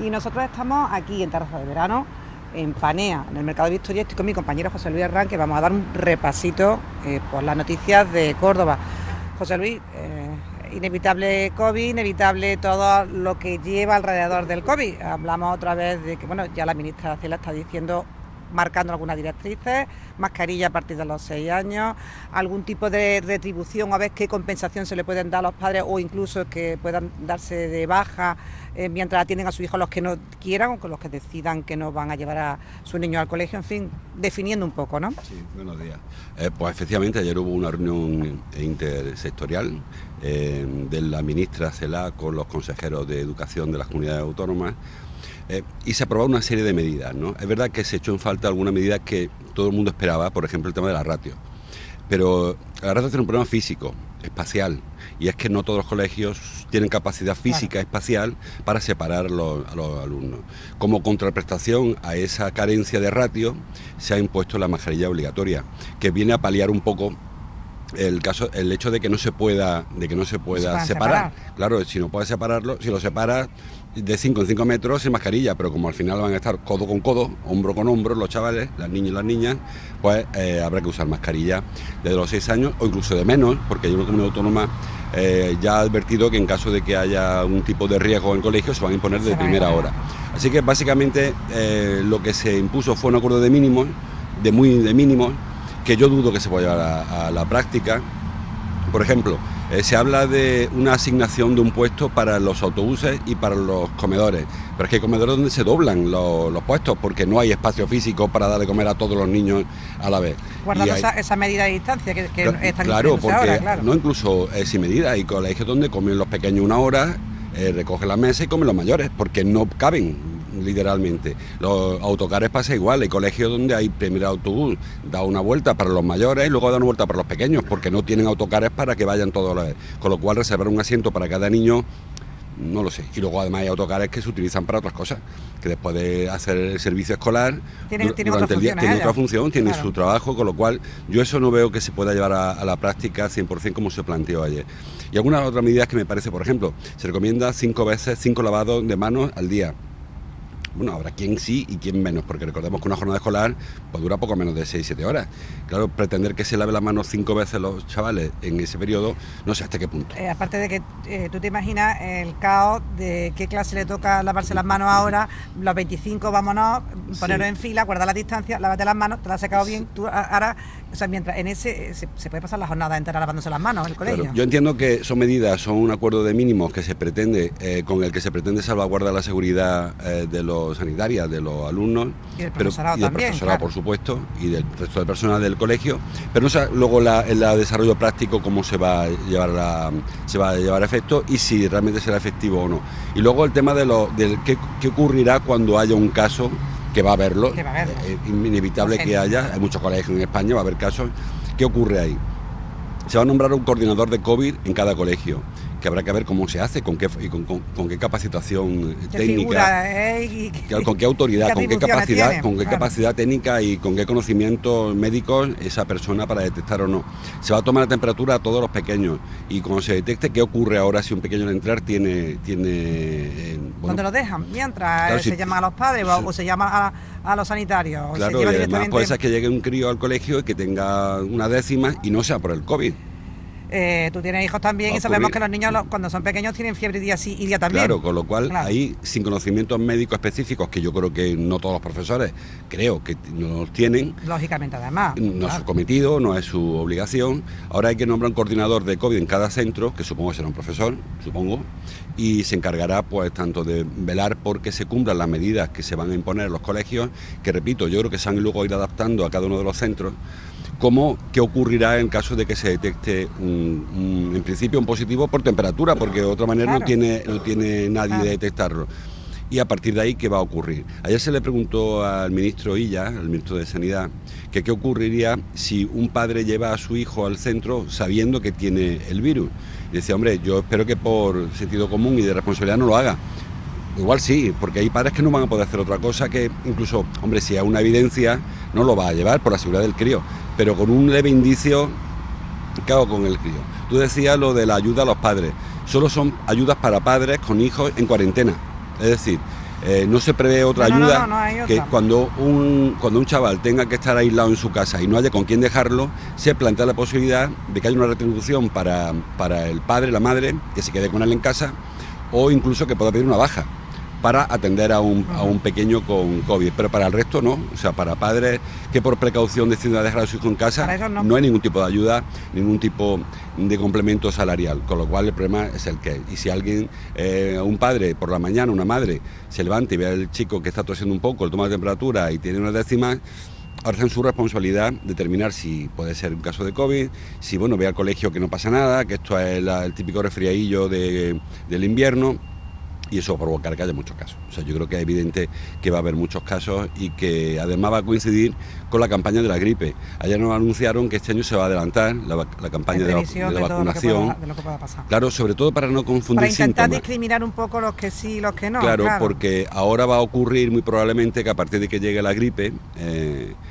Y nosotros estamos aquí en Terraza de Verano, en Panea, en el Mercado de Victoria. Estoy con mi compañero José Luis Herrán, que vamos a dar un repasito por las noticias de Córdoba. José Luis, inevitable COVID, inevitable todo lo que lleva alrededor del COVID. Hablamos otra vez de que, bueno, ya la ministra Cela está diciendo, marcando algunas directrices, mascarilla a partir de los 6 años, algún tipo de retribución, a ver qué compensación se le pueden dar a los padres o incluso que puedan darse de baja mientras atienden a sus hijos los que no quieran o con los que decidan que no van a llevar a sus niños al colegio, en fin, definiendo un poco, ¿no? Sí, buenos días. Pues efectivamente ayer hubo una reunión intersectorial de la ministra Cela con los consejeros de educación de las comunidades autónomas. Y se aprobaron una serie de medidas, ¿no? Es verdad que se echó en falta alguna medida que todo el mundo esperaba, por ejemplo el tema de la ratio. Pero la ratio tiene un problema físico, espacial, y es que no todos los colegios tienen capacidad física, espacial, para separar a los alumnos. Como contraprestación a esa carencia de ratio, se ha impuesto la mascarilla obligatoria, que viene a paliar un poco el hecho de que no se pueda separar. Claro, si no puedes separarlo, si lo separas de 5 en 5 metros sin mascarilla, pero como al final van a estar codo con codo, hombro con hombro los chavales, las niñas y las niñas, pues habrá que usar mascarilla desde los 6 años o incluso de menos, porque hay una comunidad autónoma ya ha advertido que en caso de que haya un tipo de riesgo en colegio se van a imponer de primera hora. Así que básicamente lo que se impuso fue un acuerdo de mínimos, de mínimos, que yo dudo que se pueda llevar a la práctica. Por ejemplo, se habla de una asignación de un puesto para los autobuses y para los comedores, pero es que hay comedores donde se doblan los puestos porque no hay espacio físico para dar de comer a todos los niños a la vez. Guardando esa medida de distancia que están claro, porque ahora, claro. No, incluso sin medida, hay colegios donde comen los pequeños una hora, recogen la mesa y comen los mayores, porque no caben literalmente. Los autocares pasa igual, hay colegios donde hay primer autobús, da una vuelta para los mayores y luego da una vuelta para los pequeños, porque no tienen autocares para que vayan todos a la vez, con lo cual reservar un asiento para cada niño, no lo sé. Y luego además hay autocares que se utilizan para otras cosas, que después de hacer el servicio escolar durante el día tiene otra función, tiene su trabajo, con lo cual yo eso no veo que se pueda llevar a la práctica 100% como se planteó ayer. Y algunas otras medidas que me parece, por ejemplo, se recomienda 5 lavados de manos al día. Bueno, habrá quien sí y quien menos, porque recordemos que una jornada escolar pues dura poco menos de 6-7 horas. Claro, pretender que se lave las manos 5 veces los chavales en ese periodo, no sé hasta qué punto. Aparte de que tú te imaginas el caos de qué clase le toca lavarse las manos ahora, los 25 vámonos, ponernos en fila, guardar la distancia, lávate las manos, te las has secado bien, tú ahora, o sea, mientras en ese se puede pasar la jornada entera lavándose las manos en el colegio. Claro, yo entiendo que son medidas, son un acuerdo de mínimos que se pretende, con el que se pretende salvaguardar la seguridad de los sanitarias, de los alumnos, y del profesorado, y del también, profesorado, claro, por supuesto, y del resto de personal del colegio, pero no sé luego el desarrollo práctico cómo se va a llevar a efecto y si realmente será efectivo o no. Y luego el tema del qué ocurrirá cuando haya un caso, que va a haberlo, es inevitable que haya, hay muchos colegios en España, va a haber casos. ¿Qué ocurre ahí? Se va a nombrar un coordinador de COVID en cada colegio, que habrá que ver cómo se hace, con qué capacitación técnica, con qué autoridad, con qué capacidad técnica y con qué conocimientos médicos esa persona para detectar o no. Se va a tomar la temperatura a todos los pequeños y cuando se detecte qué ocurre ahora si un pequeño al entrar tiene ¿dónde lo dejan? Mientras claro, se llama a los padres o se llama a los sanitarios. Claro, y además puede ser que llegue un crío al colegio y que tenga una décima y no sea por el COVID. Tú tienes hijos también y sabemos que los niños cuando son pequeños tienen fiebre día sí y día también. Claro, con lo cual ahí sin conocimientos médicos específicos, que yo creo que no todos los profesores creo que no los tienen. Lógicamente además. No es su cometido, no es su obligación. Ahora hay que nombrar un coordinador de COVID en cada centro, que supongo que será un profesor, y se encargará pues tanto de velar porque se cumplan las medidas que se van a imponer en los colegios, que repito, yo creo que se van luego a ir adaptando a cada uno de los centros, como qué ocurrirá en caso de que se detecte en principio un positivo por temperatura, porque de otra manera no tiene nadie de detectarlo. Y a partir de ahí, ¿qué va a ocurrir? Ayer se le preguntó al ministro Illa, al ministro de Sanidad, que qué ocurriría si un padre lleva a su hijo al centro sabiendo que tiene el virus. Y decía, hombre, yo espero que por sentido común y de responsabilidad no lo haga. Igual sí, porque hay padres que no van a poder hacer otra cosa que incluso, hombre, si hay una evidencia, no lo va a llevar por la seguridad del crío, pero con un leve indicio, ¿qué hago con el crío? Tú decías lo de la ayuda a los padres, solo son ayudas para padres con hijos en cuarentena, es decir, No se prevé otra No, ayuda no hay que otra. cuando un chaval tenga que estar aislado en su casa y no haya con quién dejarlo, se plantea la posibilidad de que haya una retribución para el padre, la madre, que se quede con él en casa, o incluso que pueda pedir una baja para atender a un pequeño con COVID, pero para el resto no. O sea, para padres que por precaución deciden dejar a su hijo en casa, no hay ningún tipo de ayuda, ningún tipo de complemento salarial, con lo cual el problema es el que es. Y si alguien, un padre por la mañana, una madre, se levanta y ve al chico que está tosiendo un poco, le toma la temperatura y tiene unas décimas, ahora está en su responsabilidad determinar si puede ser un caso de COVID, si ve al colegio que no pasa nada, que esto es el típico resfriadillo del invierno, y eso va a provocar que haya muchos casos. O sea, yo creo que es evidente que va a haber muchos casos y que además va a coincidir con la campaña de la gripe. Ayer nos anunciaron que este año se va a adelantar la campaña de la vacunación. De lo que pueda pasar. Claro, sobre todo para no confundir para intentar síntomas. Discriminar un poco los que sí y los que no. Claro, porque ahora va a ocurrir muy probablemente que a partir de que llegue la gripe,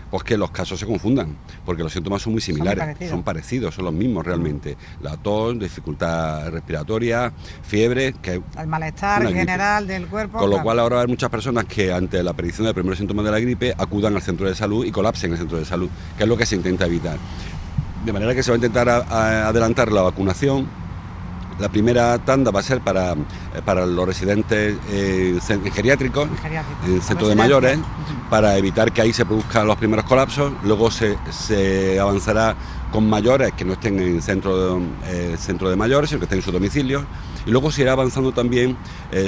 pues que los casos se confundan, porque los síntomas son muy similares, son parecidos, son los mismos realmente. La tos, dificultad respiratoria, fiebre, que el malestar general del cuerpo. Con lo cual ahora va a haber muchas personas que ante la aparición de los primeros síntomas de la gripe acudan al centro de salud y colapsen el centro de salud, que es lo que se intenta evitar. De manera que se va a intentar adelantar la vacunación. La primera tanda va a ser para los residentes geriátricos, en centros de mayores, para evitar que ahí se produzcan los primeros colapsos. Luego se avanzará con mayores que no estén en centro de mayores, sino que estén en su domicilio. Y luego se irá avanzando también,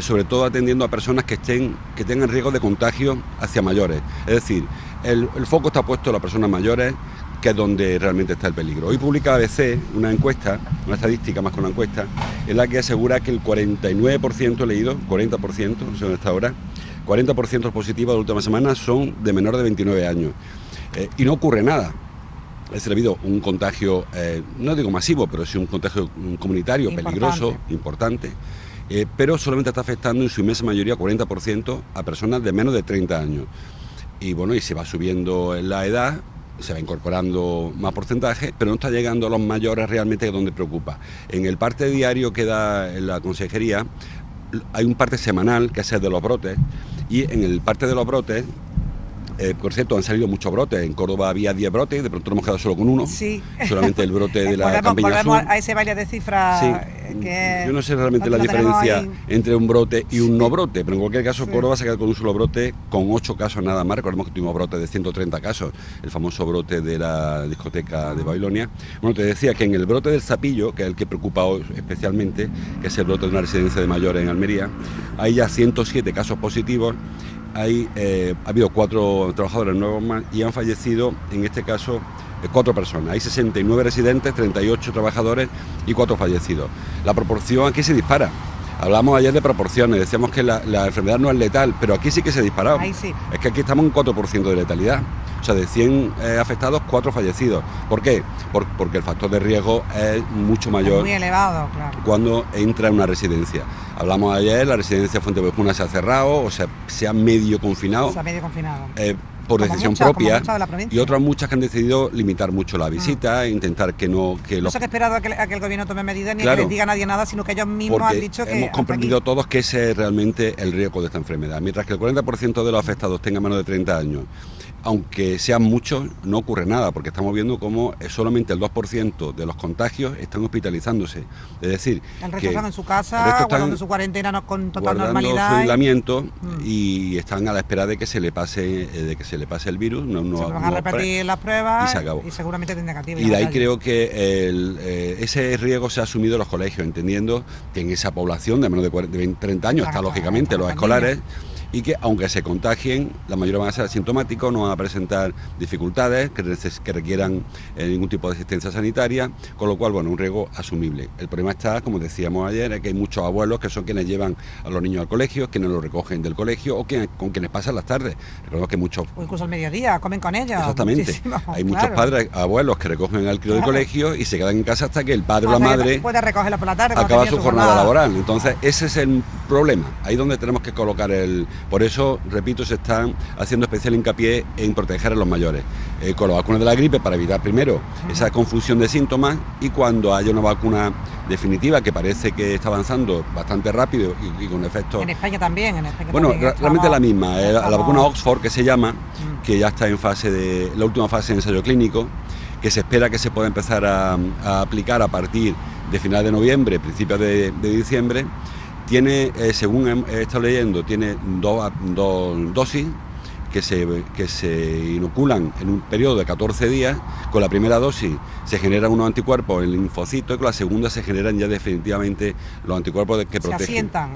sobre todo atendiendo a personas que tengan riesgo de contagio hacia mayores. Es decir, el foco está puesto en las personas mayores, que es donde realmente está el peligro. Hoy publica ABC una encuesta, una estadística más que una encuesta, en la que asegura que el 49%, he leído, 40%, no sé dónde está ahora, 40% de los positivos de la última semana son de menor de 29 años. Y no ocurre nada. Es decir, ha habido un contagio, no digo masivo, pero sí un contagio comunitario peligroso, importante, pero solamente está afectando en su inmensa mayoría, 40%, a personas de menos de 30 años. Y bueno, y se va subiendo en la edad, se va incorporando más porcentaje, pero no está llegando a los mayores realmente, que es donde preocupa. En el parte diario que da en la consejería hay un parte semanal, que es el de los brotes, y en el parte de los brotes, por cierto, han salido muchos brotes. En Córdoba había 10 brotes, de pronto nos hemos quedado solo con uno. Sí. Solamente el brote de la Campiña Sur. A ese baile de cifras. Sí. Que yo no sé realmente la diferencia entre un brote y un no brote, pero en cualquier caso Córdoba se ha quedado con un solo brote, con 8 casos nada más. Recordemos que tuvimos brotes de 130 casos, el famoso brote de la discoteca de Babilonia. Bueno, te decía que en el brote del Sapillo, que es el que preocupa hoy especialmente, que es el brote de una residencia de mayores en Almería, hay ya 107 casos positivos. Ha habido 4 trabajadores nuevos más y han fallecido, en este caso, 4 personas. Hay 69 residentes, 38 trabajadores y 4 fallecidos. La proporción aquí se dispara. Hablamos ayer de proporciones, decíamos que la enfermedad no es letal, pero aquí sí que se ha disparado. Ahí sí. Es que aquí estamos en 4% de letalidad. O sea, de 100 afectados, 4 fallecidos. ¿Por qué? Porque el factor de riesgo es mucho mayor. Es muy elevado, claro. Cuando entra en una residencia. Hablamos ayer, la residencia Fuentevejuna se ha cerrado, o sea, se ha medio confinado. Se ha medio confinado. Por decisión propia, de y otras muchas que han decidido limitar mucho la visita, intentar que no... No se ha esperado a que el gobierno tome medidas ni claro, que les diga a nadie nada, sino que ellos mismos han dicho que... hemos comprendido todos que ese es realmente el riesgo de esta enfermedad. Mientras que el 40% de los afectados tengan menos de 30 años, aunque sean muchos, no ocurre nada, porque estamos viendo cómo solamente el 2% de los contagios están hospitalizándose. Es decir, el resto están en su casa, guardando su cuarentena con total normalidad. Su aislamiento y están a la espera de que se le pase el virus. Se van a repetir las pruebas y seguramente tendrán negativo. Y de ahí creo que ese riesgo se ha asumido en los colegios, entendiendo que en esa población de menos de 30 años está lógicamente los escolares, y que aunque se contagien, la mayoría van a ser asintomáticos, no van a presentar dificultades que requieran ningún tipo de asistencia sanitaria, con lo cual, bueno, un riesgo asumible. El problema está, como decíamos ayer, es que hay muchos abuelos que son quienes llevan a los niños al colegio, quienes los recogen del colegio o con quienes pasan las tardes. Recordemos que muchos... O incluso al mediodía, comen con ellos. Exactamente. Hay muchos padres, abuelos que recogen al crío del colegio y se quedan en casa hasta que el padre o la madre puede recogerlo por la tarde, acaba su jornada laboral. Entonces, ese es el problema. Ahí es donde tenemos que colocar el Por eso, repito, se están haciendo especial hincapié en proteger a los mayores, con la vacuna de la gripe para evitar primero esa confusión de síntomas, y cuando haya una vacuna definitiva que parece que está avanzando bastante rápido y con efectos... En España también, Bueno, también realmente la misma, la vacuna Oxford, que se llama, que ya está en la última fase de ensayo clínico, que se espera que se pueda empezar a aplicar a partir de final de noviembre, principios de diciembre. Tiene, según he estado leyendo, tiene dos dosis que se inoculan en un periodo de 14 días. Con la primera dosis se generan unos anticuerpos en el linfocito, y con la segunda se generan ya definitivamente los anticuerpos que protegen. Se asientan.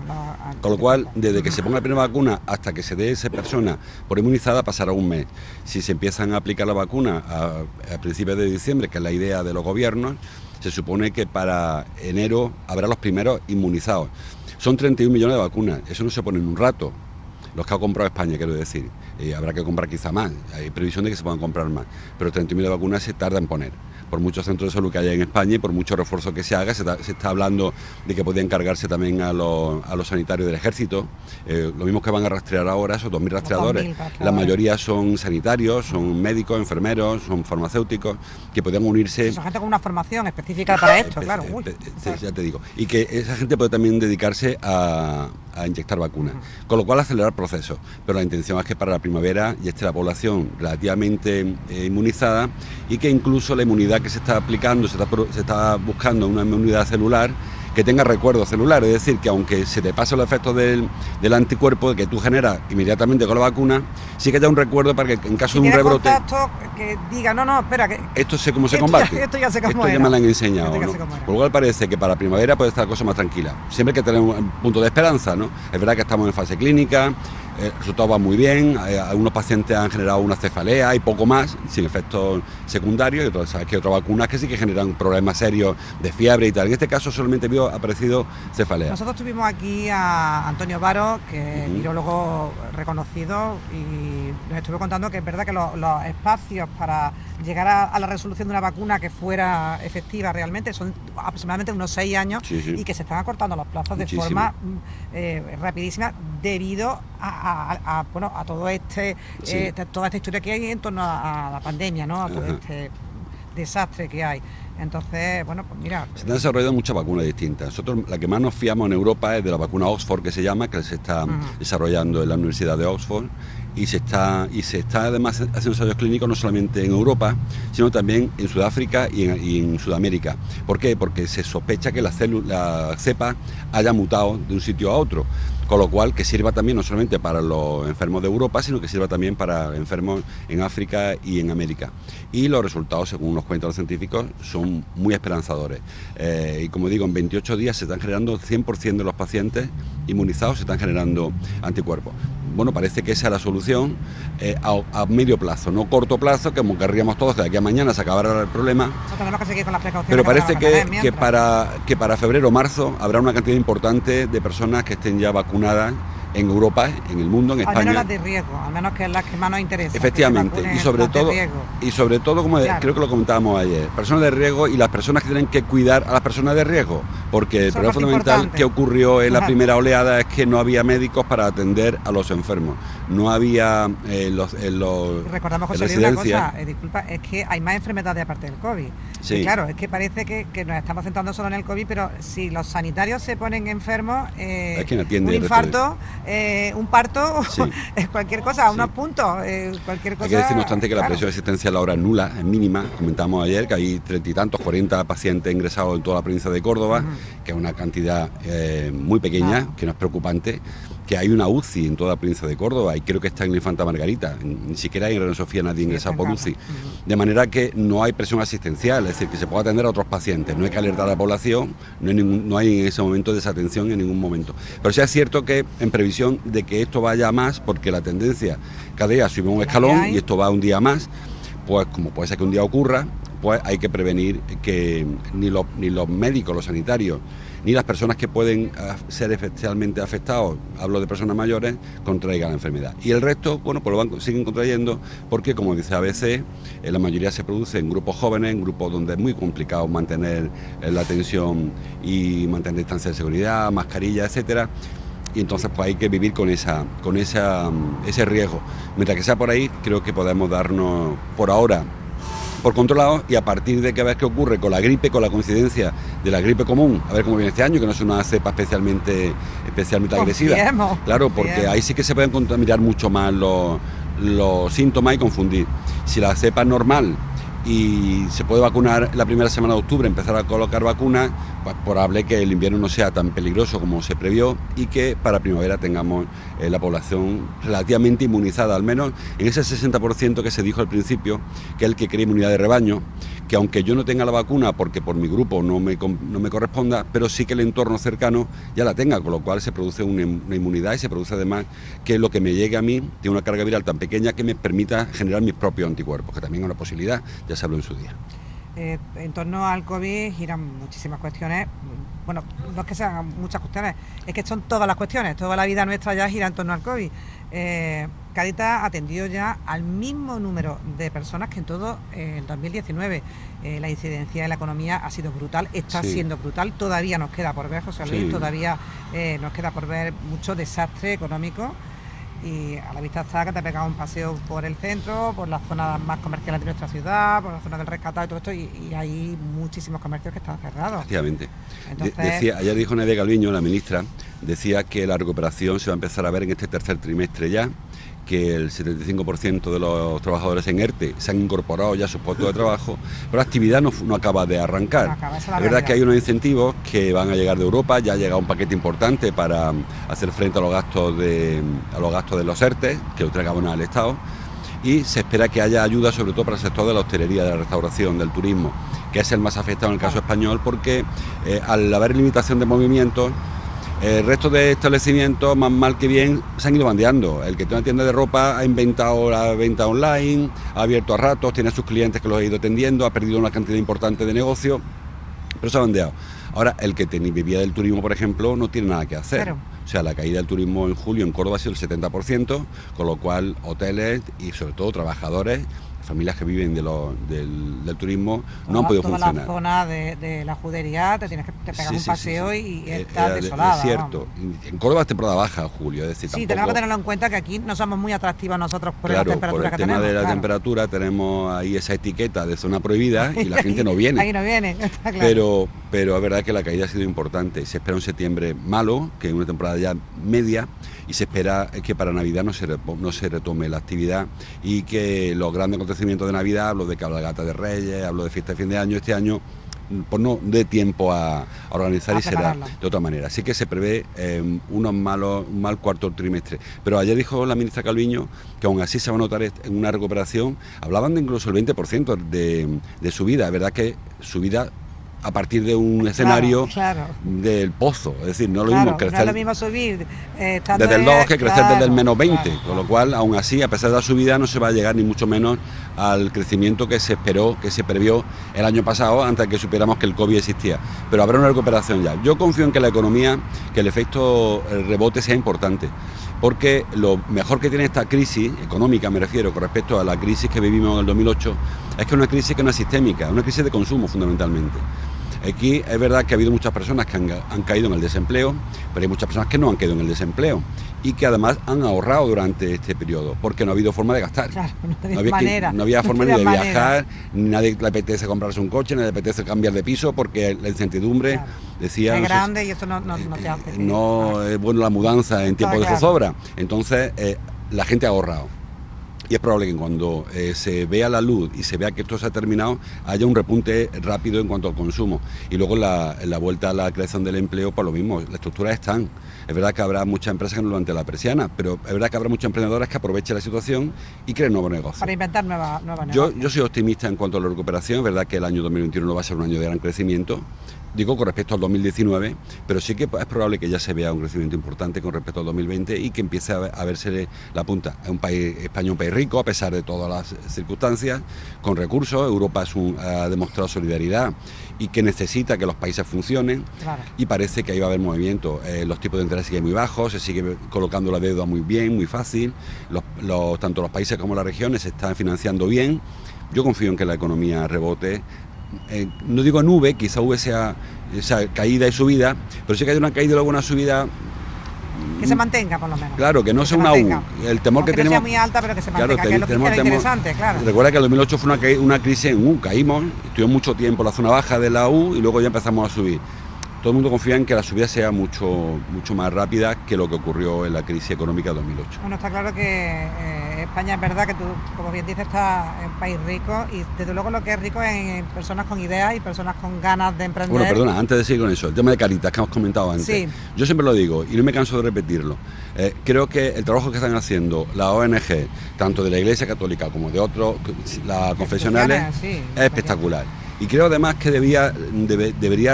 Con lo cual, desde que se ponga la primera vacuna hasta que se dé esa persona por inmunizada, pasará un mes. Si se empiezan a aplicar la vacuna a principios de diciembre, que es la idea de los gobiernos, se supone que para enero habrá los primeros inmunizados. Son 31 millones de vacunas, eso no se pone en un rato. Los que ha comprado España, quiero decir. Habrá que comprar quizá más, hay previsión de que se puedan comprar más, pero 31.000 vacunas se tarda en poner, por muchos centros de salud que haya en España y por mucho refuerzo que se haga. Se está hablando de que podían cargarse también a los sanitarios del ejército, lo mismo que van a rastrear ahora, esos 2.000 rastreadores, la mayoría son sanitarios, son médicos, enfermeros, son farmacéuticos, que podían unirse... Esa gente con una formación específica para esto, claro. Ya te digo, y que esa gente puede también dedicarse a inyectar vacunas, con lo cual acelerar procesos, pero la intención es que para la primavera ya esté la población relativamente inmunizada, y que incluso la inmunidad que se está aplicando, se está buscando una inmunidad celular que tenga recuerdo celular, es decir, que aunque se te pase los efectos del anticuerpo que tú generas inmediatamente con la vacuna, sí que haya un recuerdo para que en caso de un rebrote... contacto que diga, no, espera, que... Esto sé cómo se combate. Esto ya sé cómo Esto ya me lo han enseñado, ¿no? Por lo cual parece que para la primavera puede estar la cosa más tranquila. Siempre hay que tener un punto de esperanza, ¿no? Es verdad que estamos en fase clínica, el resultado va muy bien, algunos pacientes han generado una cefalea y poco más, sin efectos secundarios, y otros, sabes que otras vacunas que sí que generan problemas serios de fiebre y tal. En este caso solamente ha aparecido cefalea. Nosotros tuvimos aquí a Antonio Varo, que es virólogo reconocido, y nos estuvo contando que es verdad que los espacios para llegar a la resolución de una vacuna que fuera efectiva realmente son aproximadamente unos 6 años, y que se están acortando los plazos de forma rapidísima debido a todo toda esta historia que hay en torno a la pandemia, ¿no? A todo este desastre que hay. Entonces, bueno, pues mira... Se han desarrollado muchas vacunas distintas. Nosotros la que más nos fiamos en Europa es de la vacuna Oxford, que se llama, que se está desarrollando en la Universidad de Oxford, y se está además haciendo ensayos clínicos no solamente en Europa, sino también en Sudáfrica y en Sudamérica. ¿Por qué? Porque se sospecha que la cepa haya mutado de un sitio a otro, con lo cual que sirva también no solamente para los enfermos de Europa, sino que sirva también para enfermos en África y en América. Y los resultados, según nos cuentan los científicos, son muy esperanzadores. Y como digo, en 28 días se están generando 100% de los pacientes inmunizados, se están generando anticuerpos. Bueno, parece que esa es la solución a medio plazo, no corto plazo, como querríamos todos que de aquí a mañana se acabara el problema. Tenemos que seguir con las precauciones. Pero parece que para febrero o marzo habrá una cantidad importante de personas que estén ya vacunadas en Europa, en el mundo, en España. Al menos las de riesgo, al menos que es las que más nos interesan. Efectivamente, y sobre todo, como creo que lo comentábamos ayer, personas de riesgo y las personas que tienen que cuidar a las personas de riesgo, porque el problema fundamental que ocurrió en la primera oleada es que no había médicos para atender a los enfermos, no había recordamos, José Luis, una cosa, disculpa, es que hay más enfermedades aparte del COVID. Sí. Y claro, es que parece que nos estamos centrando solo en el COVID, pero si los sanitarios se ponen enfermos, un infarto, un parto, cualquier cosa, unos puntos, cualquier cosa. Hay que decir, no obstante, que la presión asistencial ahora es nula, es mínima. Comentábamos ayer que hay 30 y tantos, 40 pacientes ingresados en toda la provincia de Córdoba, que es una cantidad muy pequeña, que no es preocupante, que hay una UCI en toda la provincia de Córdoba, y creo que está en la Infanta Margarita, ni siquiera hay en Reina Sofía nadie ingresado por UCI, de manera que no hay presión asistencial, es decir, que se puede atender a otros pacientes, no hay que alertar a la población, no hay en ese momento desatención en ningún momento. Pero sí es cierto que en previsión de que esto vaya más, porque la tendencia cada día sube un escalón y esto va un día más, pues como puede ser que un día ocurra, pues hay que prevenir que ni los médicos, los sanitarios, ni las personas que pueden ser especialmente afectados, hablo de personas mayores, contraigan la enfermedad. Y el resto, bueno, pues siguen contrayendo, porque como dice ABC, la mayoría se produce en grupos jóvenes, en grupos donde es muy complicado mantener la atención y mantener distancia de seguridad, mascarilla, etcétera. y entonces pues hay que vivir con ese riesgo. Mientras que sea por ahí, creo que podemos darnos por ahora por controlado, y a partir de que a ver qué ocurre con la gripe, con la coincidencia de la gripe común, a ver cómo viene este año, que no es una cepa especialmente agresiva. Claro, porque ahí sí que se pueden contaminar mucho más los síntomas y confundir. Si la cepa es normal y se puede vacunar la primera semana de octubre, empezar a colocar vacunas, pues probable que el invierno no sea tan peligroso como se previó y que para primavera tengamos la población relativamente inmunizada, al menos en ese 60% que se dijo al principio, que es el que crea inmunidad de rebaño, que aunque yo no tenga la vacuna porque por mi grupo no me corresponda, pero sí que el entorno cercano ya la tenga, con lo cual se produce una inmunidad y se produce además que lo que me llegue a mí tiene una carga viral tan pequeña que me permita generar mis propios anticuerpos, que también es una posibilidad, ya se habló en su día. En torno al COVID giran muchísimas cuestiones. Bueno, no es que sean muchas cuestiones, es que son todas las cuestiones, toda la vida nuestra ya gira en torno al COVID. Cáritas atendió ya al mismo número de personas que en todo el 2019. La incidencia en la economía ha sido brutal, está siendo brutal, todavía nos queda por ver, José Luis, todavía nos queda por ver mucho desastre económico. Y a la vista está que te pegado un paseo por el centro, por las zonas más comerciales de nuestra ciudad, por la zona del Rescatado y todo esto, y hay muchísimos comercios que están cerrados. Efectivamente. Entonces, Ayer dijo Nadia Calviño, la ministra, decía que la recuperación se va a empezar a ver en este tercer trimestre ya, que el 75% de los trabajadores en ERTE se han incorporado ya a sus puestos de trabajo, pero la actividad no acaba de arrancar. Es verdad que hay unos incentivos que van a llegar de Europa, ya ha llegado un paquete importante para hacer frente a los gastos de los ERTE, que lo traigan al Estado, y se espera que haya ayuda sobre todo para el sector de la hostelería, de la restauración, del turismo, que es el más afectado en el caso español, porque al haber limitación de movimientos, el resto de establecimientos, más mal que bien, se han ido bandeando. El que tiene una tienda de ropa ha inventado la venta online, ha abierto a ratos, tiene a sus clientes que los ha ido atendiendo, ha perdido una cantidad importante de negocio, pero se ha bandeado. Ahora, el que vivía del turismo, por ejemplo, no tiene nada que hacer. Claro. O sea, la caída del turismo en julio en Córdoba ha sido el 70%, con lo cual hoteles y sobre todo trabajadores, familias que viven del turismo, no han podido funcionar. La zona de la judería te tienes que pegar un paseo y estar desolada. Es cierto. En Córdoba es temporada baja, julio. Es decir, tampoco... tenemos que tenerlo en cuenta que aquí no somos muy atractivos nosotros por la temperatura que tenemos. Por el tema de la temperatura tenemos ahí esa etiqueta de zona prohibida y la gente no viene. Ahí no viene, está claro. Pero es verdad que la caída ha sido importante. Se espera un septiembre malo, que es una temporada ya media, y se espera que para Navidad no se retome la actividad y que los grandes acontecimientos de Navidad, hablo de cabalgata de Reyes, hablo de fiesta de fin de año, este año pues no dé tiempo a organizar y será de otra manera. Así que se prevé un mal cuarto trimestre. Pero ayer dijo la ministra Calviño que aún así se va a notar en una recuperación. Hablaban de incluso el 20% de subida. Es verdad que subida a partir de un escenario del pozo, es decir, no es lo mismo crecer, no es lo mismo subir desde el 2 que crecer desde el menos 20, con lo cual, aún así, a pesar de la subida, no se va a llegar ni mucho menos al crecimiento que se esperó, que se previó el año pasado, antes de que supiéramos que el COVID existía, pero habrá una recuperación ya. Yo confío en que la economía, que el efecto rebote sea importante, porque lo mejor que tiene esta crisis económica, me refiero, con respecto a la crisis que vivimos en el 2008, es que es una crisis que no es sistémica, es una crisis de consumo fundamentalmente. Aquí es verdad que ha habido muchas personas que han caído en el desempleo, pero hay muchas personas que no han caído en el desempleo y que además han ahorrado durante este periodo, porque no ha habido forma de gastar. Claro, no había forma ni de viajar, ni nadie le apetece comprarse un coche, ni le apetece cambiar de piso, porque la incertidumbre decía... Es grande y eso no te hace... No es bueno la mudanza en tiempo de zozobra. Entonces, la gente ha ahorrado. Y es probable que cuando se vea la luz y se vea que esto se ha terminado, haya un repunte rápido en cuanto al consumo. Y luego la vuelta a la creación del empleo, por lo mismo, las estructuras están. Es verdad que habrá muchas empresas que no levanten la persiana, pero es verdad que habrá muchos emprendedores que aprovechen la situación y creen nuevos negocios. Para inventar nuevos negocios. Yo soy optimista en cuanto a la recuperación. Es verdad que el año 2021 no va a ser un año de gran crecimiento, digo con respecto al 2019, pero sí que es probable que ya se vea un crecimiento importante con respecto al 2020 y que empiece a verse la punta. Es un país, España, un país rico, a pesar de todas las circunstancias, con recursos. Europa ha demostrado solidaridad y que necesita que los países funcionen, y parece que ahí va a haber movimiento. Los tipos de interés siguen muy bajos, se sigue colocando la deuda muy bien, muy fácil, tanto los países como las regiones se están financiando bien. Yo confío en que la economía rebote. No digo nube, quizá V sea esa caída y subida, pero sí que hay una caída y luego una subida Que se mantenga, por lo menos. Claro, que no sea una mantenga. U. El temor que tenemos... no sea muy alta, pero que se mantenga, claro, que es lo que es interesante, claro. Recuerda que el 2008 fue una crisis en U, caímos, estuvimos mucho tiempo en la zona baja de la U y luego ya empezamos a subir. Todo el mundo confía en que la subida sea mucho más rápida que lo que ocurrió en la crisis económica de 2008. Bueno, está claro que España es verdad que tú, como bien dices, está en un país rico y desde luego lo que es rico es en personas con ideas y personas con ganas de emprender. Bueno, perdona, antes de seguir con eso, el tema de Caritas que hemos comentado antes. Sí. Yo siempre lo digo y no me canso de repetirlo. Creo que el trabajo que están haciendo las ONG, tanto de la Iglesia Católica como de otros, las confesionales, sí, es espectacular. Y creo además que debería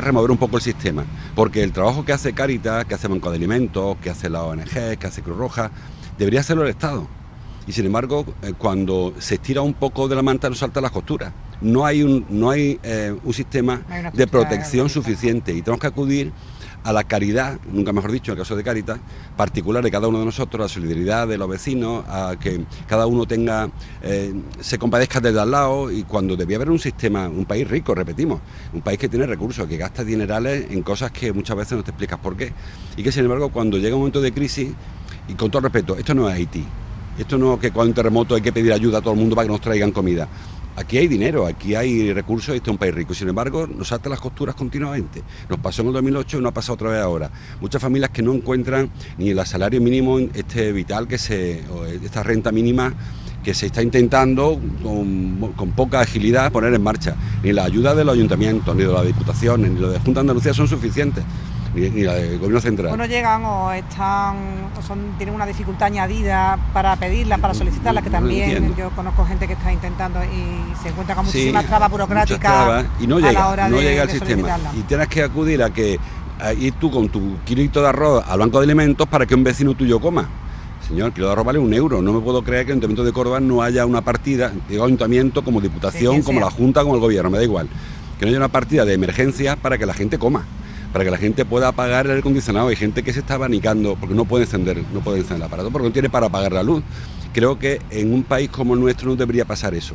remover un poco el sistema, porque el trabajo que hace Cáritas, que hace Banco de Alimentos, que hace la ONG, que hace Cruz Roja, debería hacerlo el Estado. Y sin embargo, cuando se estira un poco de la manta, nos saltan las costuras. No hay un sistema de protección suficiente y tenemos que acudir a la caridad, nunca mejor dicho, en el caso de Cáritas, particular de cada uno de nosotros, a la solidaridad de los vecinos, a que cada uno se compadezca desde al lado, y cuando debía haber un sistema, un país rico, repetimos, un país que tiene recursos, que gasta dinerales en cosas que muchas veces no te explicas por qué, y que sin embargo cuando llega un momento de crisis, y con todo respeto, esto no es Haití, esto no es que cuando hay un terremoto hay que pedir ayuda a todo el mundo para que nos traigan comida. Aquí hay dinero, aquí hay recursos y este es un país rico. Sin embargo, nos saltan las costuras continuamente. Nos pasó en el 2008 y nos ha pasado otra vez ahora. Muchas familias que no encuentran ni el salario mínimo vital, esta renta mínima que se está intentando con poca agilidad poner en marcha. Ni la ayuda de los ayuntamientos, ni de las diputaciones, ni la de Junta de Andalucía son suficientes. Ni la del gobierno central. O no llegan o tienen una dificultad añadida para pedirla, para solicitarla, que también yo conozco gente que está intentando y se encuentra con muchísimas trabas burocráticas y no llega al sistema. Y tienes que acudir a ir tú con tu kilito de arroz al banco de alimentos para que un vecino tuyo coma. Señor, el kilo de arroz vale €1. No me puedo creer que en el Ayuntamiento de Córdoba no haya una partida, digo Ayuntamiento como Diputación, como la Junta, como el Gobierno, me da igual. Que no haya una partida de emergencia para que la gente coma, para que la gente pueda apagar el aire acondicionado. Hay gente que se está abanicando porque no puede encender el aparato, porque no tiene para apagar la luz. Creo que en un país como el nuestro no debería pasar eso.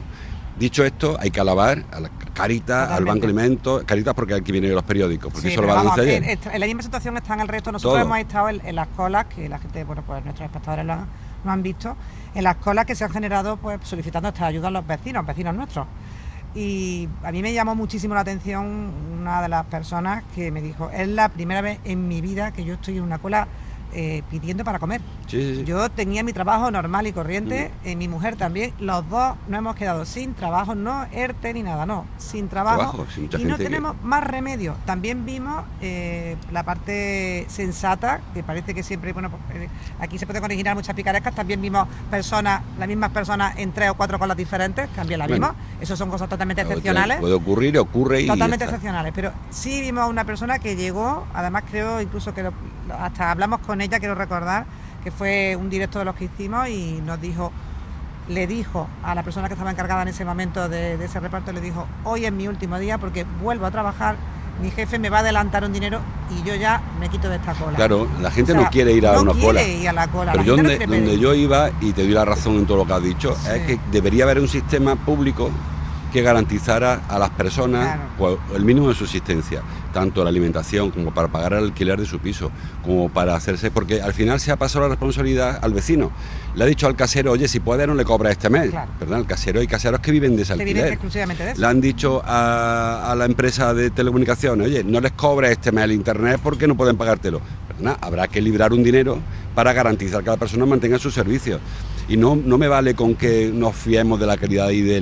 Dicho esto, hay que alabar a la Cáritas, al Banco de Alimentos, Cáritas porque aquí vienen los periódicos, porque eso lo va a anunciar ayer. En la misma situación están el resto. Nosotros hemos estado en las colas, que la gente, bueno, pues nuestros espectadores lo han visto, en las colas que se han generado pues solicitando esta ayuda a los vecinos nuestros. Y a mí me llamó muchísimo la atención una de las personas que me dijo: es la primera vez en mi vida que yo estoy en una cola pidiendo para comer. Sí. Yo tenía mi trabajo normal y corriente, mi mujer también, los dos nos hemos quedado sin trabajo, no ERTE ni nada, no, sin trabajo y no tenemos más remedio. También vimos la parte sensata, que parece que siempre, bueno, pues, aquí se pueden originar muchas picarescas. También vimos las mismas personas en 3 o 4 colas diferentes, también las vimos. Eso son cosas totalmente excepcionales. Puede ocurrir, ocurre y totalmente excepcionales, pero sí vimos a una persona que llegó, además creo incluso que hasta hablamos con ella, quiero recordar, que fue un directo de los que hicimos y le dijo a la persona que estaba encargada en ese momento de ese reparto, le dijo: hoy es mi último día porque vuelvo a trabajar, mi jefe me va a adelantar un dinero y yo ya me quito de esta cola. Claro, la gente no quiere ir a una cola. No quiere ir a la cola. Pero donde yo iba, y te doy la razón en todo lo que has dicho, es que debería haber un sistema público que garantizara a las personas pues, el mínimo de subsistencia, tanto la alimentación como para pagar el alquiler de su piso, como para hacerse, porque al final se ha pasado la responsabilidad al vecino. Le ha dicho al casero: oye, si puede no le cobra este mes. Claro. ¿Verdad? El casero, hay caseros que viven de ese alquiler. Viven exclusivamente de eso. Le han dicho a la empresa de telecomunicaciones: oye, no les cobres este mes el internet porque no pueden pagártelo. ¿Verdad? Habrá que librar un dinero para garantizar que la persona mantenga sus servicios. Y no me vale con que nos fiemos de la calidad y de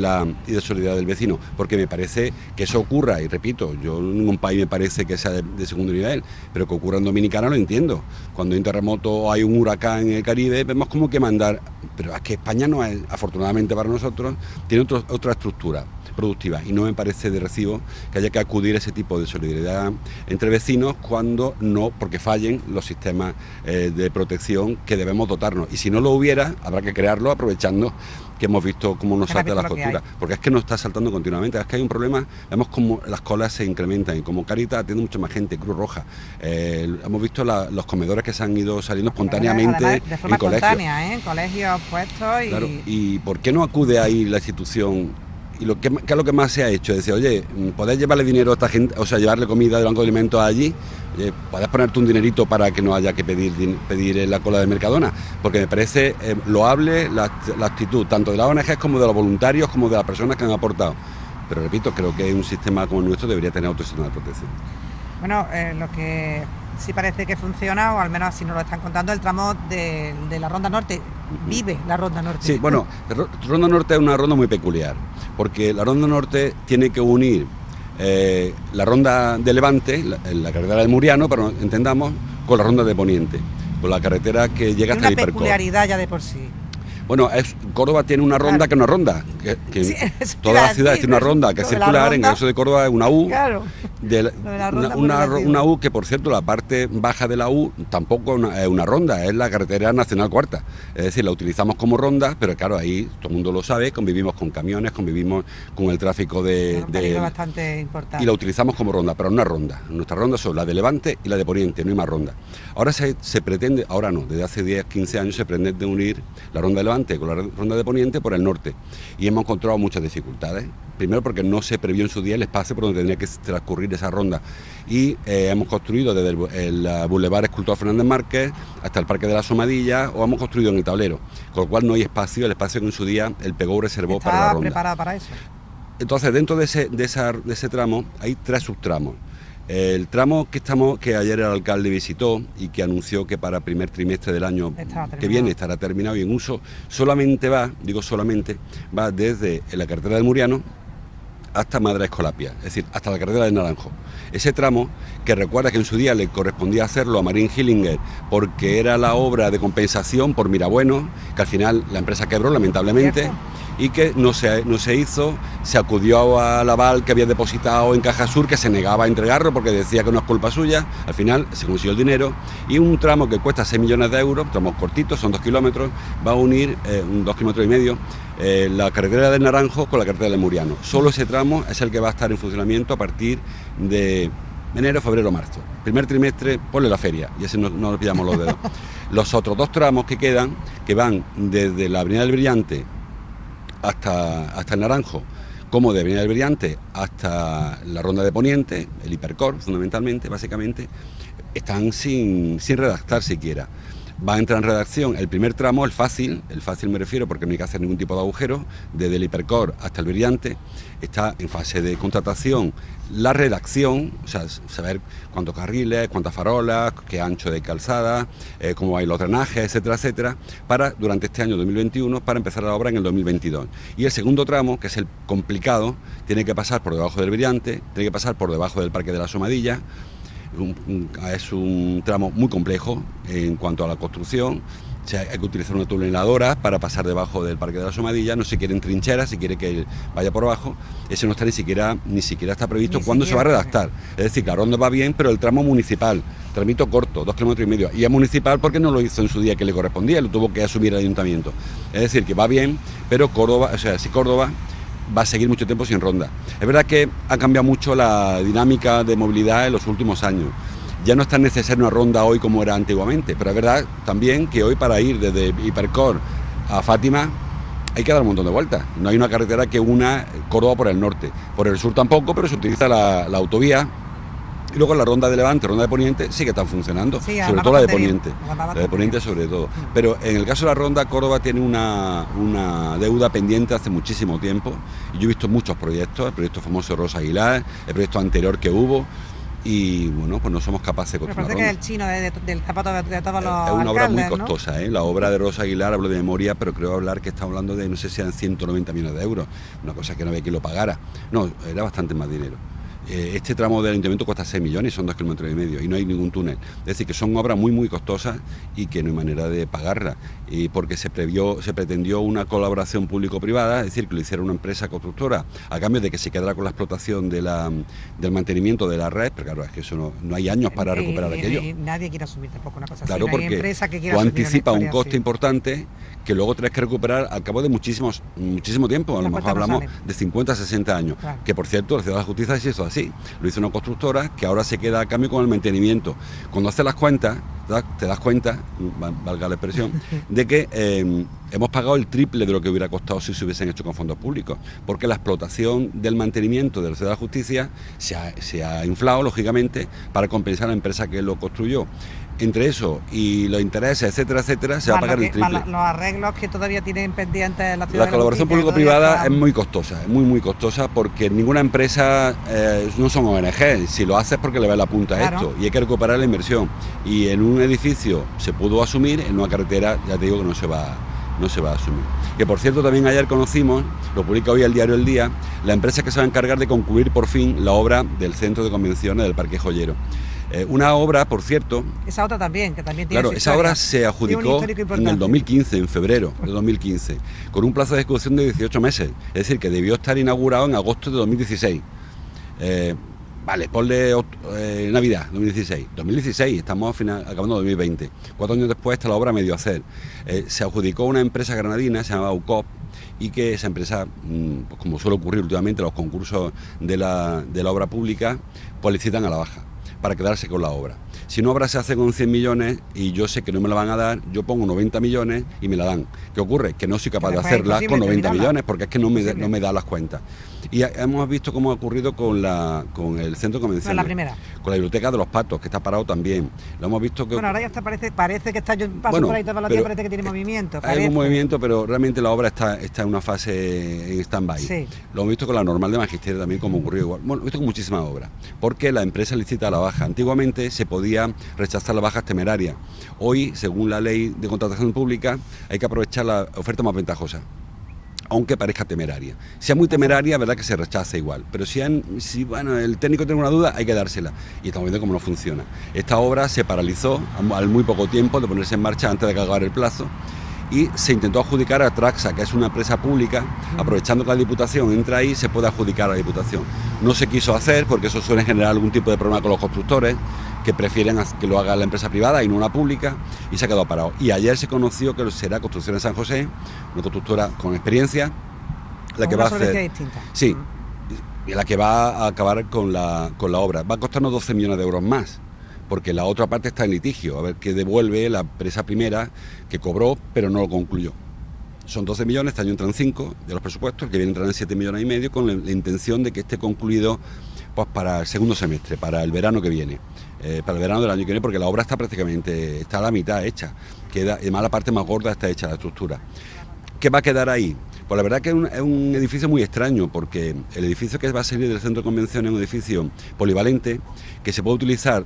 solidaridad del vecino, porque me parece que eso ocurra, y repito, yo en ningún país me parece que sea de segundo nivel, pero que ocurra en Dominicana lo entiendo. Cuando hay un terremoto o hay un huracán en el Caribe, vemos como que mandar, pero es que España no es, afortunadamente para nosotros, tiene otra estructura productiva, y no me parece de recibo que haya que acudir a ese tipo de solidaridad entre vecinos cuando no, porque fallen los sistemas de protección que debemos dotarnos. Y si no lo hubiera, habrá que crearlo aprovechando que hemos visto cómo nos salta las costuras, porque es que nos está saltando continuamente. Es que hay un problema, vemos como las colas se incrementan, y como Cáritas atiende mucha más gente, Cruz Roja. Hemos visto los comedores que se han ido saliendo espontáneamente, además, de forma en colegios. En colegios puestos. Claro, ¿y por qué no acude ahí la institución? Y ¿qué es lo que más se ha hecho? Decir: oye, ¿podéis llevarle dinero a esta gente, o sea, llevarle comida del Banco de Alimentos allí? puedes ponerte un dinerito para que no haya que pedir en la cola de Mercadona, porque me parece loable la actitud, tanto de las ONGs como de los voluntarios, como de las personas que han aportado. Pero repito, creo que un sistema como el nuestro debería tener otro sistema de protección. Bueno, lo que sí parece que funciona, o al menos así nos lo están contando, el tramo de la Ronda Norte. Vive la Ronda Norte. Sí, bueno, la Ronda Norte es una ronda muy peculiar, porque la Ronda Norte tiene que unir la Ronda de Levante, la carretera de Muriano, pero entendamos, con la Ronda de Poniente, con la carretera que llega hasta el Hipercor. Una peculiaridad ya de por sí. Bueno, Córdoba tiene una ronda, claro, que no es ronda, que sí, todas las ciudades tienen una ronda que es circular, en el caso de Córdoba es una U, claro, una U que, por cierto, la parte baja de la U tampoco es una ronda, es la carretera nacional cuarta, es decir, la utilizamos como ronda, pero claro, ahí todo el mundo lo sabe, convivimos con camiones, convivimos con el tráfico bastante importante, y la utilizamos como ronda, pero no es ronda. Nuestras rondas son la de Levante y la de Poniente, no hay más ronda. Ahora se pretende, ahora no, desde hace 10, 15 años se pretende unir la ronda de Levante con la ronda de Poniente por el norte, y hemos encontrado muchas dificultades. Primero porque no se previó en su día el espacio por donde tendría que transcurrir esa ronda, y hemos construido desde el Boulevard Escultor Fernández Márquez hasta el Parque de la Somadilla, o hemos construido en el tablero, con lo cual no hay espacio, el espacio que en su día el PEGO reservó para la ronda. ¿Está preparada para eso? Entonces, dentro de ese tramo hay 3 subtramos. El tramo que ayer el alcalde visitó y que anunció que para primer trimestre del año que viene estará terminado y en uso, solamente va desde la carretera del Muriano hasta Madrid Escolapia, es decir, hasta la carretera del Naranjo. Ese tramo, que recuerda que en su día le correspondía hacerlo a Marín Hillinger porque era la obra de compensación por Mirabueno, que al final la empresa quebró lamentablemente, y que no se hizo, se acudió a Laval, que había depositado en Caja Sur, que se negaba a entregarlo porque decía que no es culpa suya. Al final se consiguió el dinero, y un tramo que cuesta 6 millones de euros, tramos cortitos, son 2 kilómetros, va a unir 2 kilómetros y medio, la carretera del Naranjo con la carretera del Muriano. Solo ese tramo es el que va a estar en funcionamiento a partir de enero, febrero, marzo. Primer trimestre, ponle la feria, y así no nos pillamos los dedos. Los otros 2 tramos que quedan, que van desde la Avenida del Brillante hasta el Naranjo, como de Avenida del Brillante hasta la Ronda de Poniente, el Hipercor, fundamentalmente, básicamente, están sin redactar siquiera. Va a entrar en redacción el primer tramo, el fácil me refiero porque no hay que hacer ningún tipo de agujero, desde el Hipercor hasta el Brillante, está en fase de contratación la redacción, o sea, saber cuántos carriles, cuántas farolas, qué ancho de calzada, cómo hay los drenajes, etcétera, etcétera, para durante este año 2021, para empezar la obra en el 2022. Y el segundo tramo, que es el complicado, tiene que pasar por debajo del Brillante, tiene que pasar por debajo del Parque de la Somadilla. Es un tramo muy complejo en cuanto a la construcción. O sea, hay que utilizar una tuneladora para pasar debajo del Parque de la Somadilla, no se quieren trincheras, se quiere que vaya por abajo. Ese no está ni siquiera está previsto cuándo se va a redactar. Es decir, la ronda va bien, pero el tramo municipal, tramito corto, 2 kilómetros y medio, y es municipal porque no lo hizo en su día que le correspondía, lo tuvo que asumir el ayuntamiento. Es decir, que va bien, pero Córdoba va a seguir mucho tiempo sin ronda. Es verdad que ha cambiado mucho la dinámica de movilidad en los últimos años. Ya no es tan necesaria una ronda hoy como era antiguamente, pero es verdad también que hoy para ir desde Hipercor a Fátima hay que dar un montón de vueltas. No hay una carretera que una Córdoba por el norte. Por el sur tampoco, pero se utiliza la autovía. Y luego la ronda de Levante, ronda de Poniente, sí que están funcionando, sí, sobre todo la de Poniente, la de Poniente sobre todo. Pero en el caso de la ronda, Córdoba tiene una deuda pendiente hace muchísimo tiempo. Y yo he visto muchos proyectos, el proyecto famoso Rosa Aguilar, el proyecto anterior que hubo, y bueno, pues no somos capaces de construir una ronda. Parece que es el chino del zapato de todos los Es una obra muy ¿no? costosa, la obra de Rosa Aguilar, hablo de memoria, pero creo que está hablando de, no sé si eran 190 millones de euros, una cosa que no había quien lo pagara. No, era bastante más dinero. Este tramo del ayuntamiento cuesta 6 millones y son 2 kilómetros y medio y no hay ningún túnel. Es decir, que son obras muy costosas y que no hay manera de pagarlas. Y porque se pretendió una colaboración público-privada, es decir, que lo hiciera una empresa constructora a cambio de que se quedara con la explotación del mantenimiento de la red, pero claro, es que eso no hay años para recuperar aquello. Y nadie quiere asumir tampoco una cosa claro, así. Porque tú anticipas un coste importante que luego tenés que recuperar al cabo de muchísimo tiempo. A lo mejor hablamos de 50, 60 años. Claro. Que por cierto, la Ciudad de la Justicia se hizo así. Lo hizo una constructora que ahora se queda a cambio con el mantenimiento. Cuando haces las cuentas, te das cuenta, valga la expresión, de que hemos pagado el triple de lo que hubiera costado si se hubiesen hecho con fondos públicos, porque la explotación del mantenimiento de la Ciudad de la Justicia se ha inflado, lógicamente, para compensar a la empresa que lo construyó. Entre eso y los intereses, etcétera, etcétera, se va a pagar el triple. Los arreglos que todavía tienen pendientes la Ciudad. La colaboración público-privada es muy costosa, muy costosa, porque ninguna empresa, no son ONG, si lo haces porque le va la punta a esto, y hay que recuperar la inversión. Y en un edificio se pudo asumir, en una carretera ya te digo que no se va a asumir. Que por cierto también ayer conocimos, lo publica hoy el diario El Día, la empresa que se va a encargar de concluir por fin la obra del centro de convenciones del Parque Joyero. Una obra, por cierto... Esa otra también, que también tiene... Claro, esa obra se adjudicó en el 2015, en febrero de 2015, con un plazo de ejecución de 18 meses. Es decir, que debió estar inaugurado en agosto de 2016. Vale, ponle Navidad, 2016. 2016, estamos acabando 2020. 4 años después está la obra medio a hacer. Se adjudicó una empresa granadina, se llama UCOP, y que esa empresa, pues como suele ocurrir últimamente, los concursos de la obra pública, pues licitan a la baja, para quedarse con la obra. Si una obra se hace con 100 millones y yo sé que no me la van a dar, yo pongo 90 millones y me la dan. ¿Qué ocurre? Que no soy capaz de hacerla con 90 millones porque es que no me da las cuentas. Y hemos visto cómo ha ocurrido con el centro convencional. La primera. Con la biblioteca de los Patos, que está parado también. Lo hemos visto que... Bueno, ahora ya está, parece que está, yo paso por ahí todos los días, parece que tiene movimiento. Hay un movimiento, pero realmente la obra está en una fase en stand-by. Sí. Lo hemos visto con la normal de Magisterio también, como ocurrió igual. Bueno, lo hemos visto con muchísimas obras, porque la empresa licita a la baja. Antiguamente se podía rechazar las bajas temerarias. Hoy, según la ley de contratación pública, hay que aprovechar la oferta más ventajosa, aunque parezca temeraria. Si es muy temeraria, verdad que se rechaza igual, pero si el técnico tiene una duda, hay que dársela. Y estamos viendo cómo no funciona. Esta obra se paralizó al muy poco tiempo de ponerse en marcha antes de que acabara el plazo, y se intentó adjudicar a Traxa, que es una empresa pública, aprovechando que la Diputación entra ahí, se puede adjudicar a la Diputación. No se quiso hacer porque eso suele generar algún tipo de problema con los constructores, que prefieren que lo haga la empresa privada y no una pública, y se ha quedado parado. Y ayer se conoció que será Construcciones San José, una constructora con experiencia, la que va a hacer... distinta. Sí, y la que va a acabar con la obra. Va a costarnos 12 millones de euros más, porque la otra parte está en litigio, a ver qué devuelve la empresa primera que cobró, pero no lo concluyó. Son 12 millones, este año entran 5 de los presupuestos, que vienen entrarán 7 millones y medio, con la intención de que esté concluido pues para el segundo semestre, para el verano que viene, para el verano del año que viene, porque la obra está a la mitad hecha, además la parte más gorda está hecha, la estructura. ¿Qué va a quedar ahí? Pues la verdad que es un edificio muy extraño, porque el edificio que va a salir del centro de convenciones es un edificio polivalente, que se puede utilizar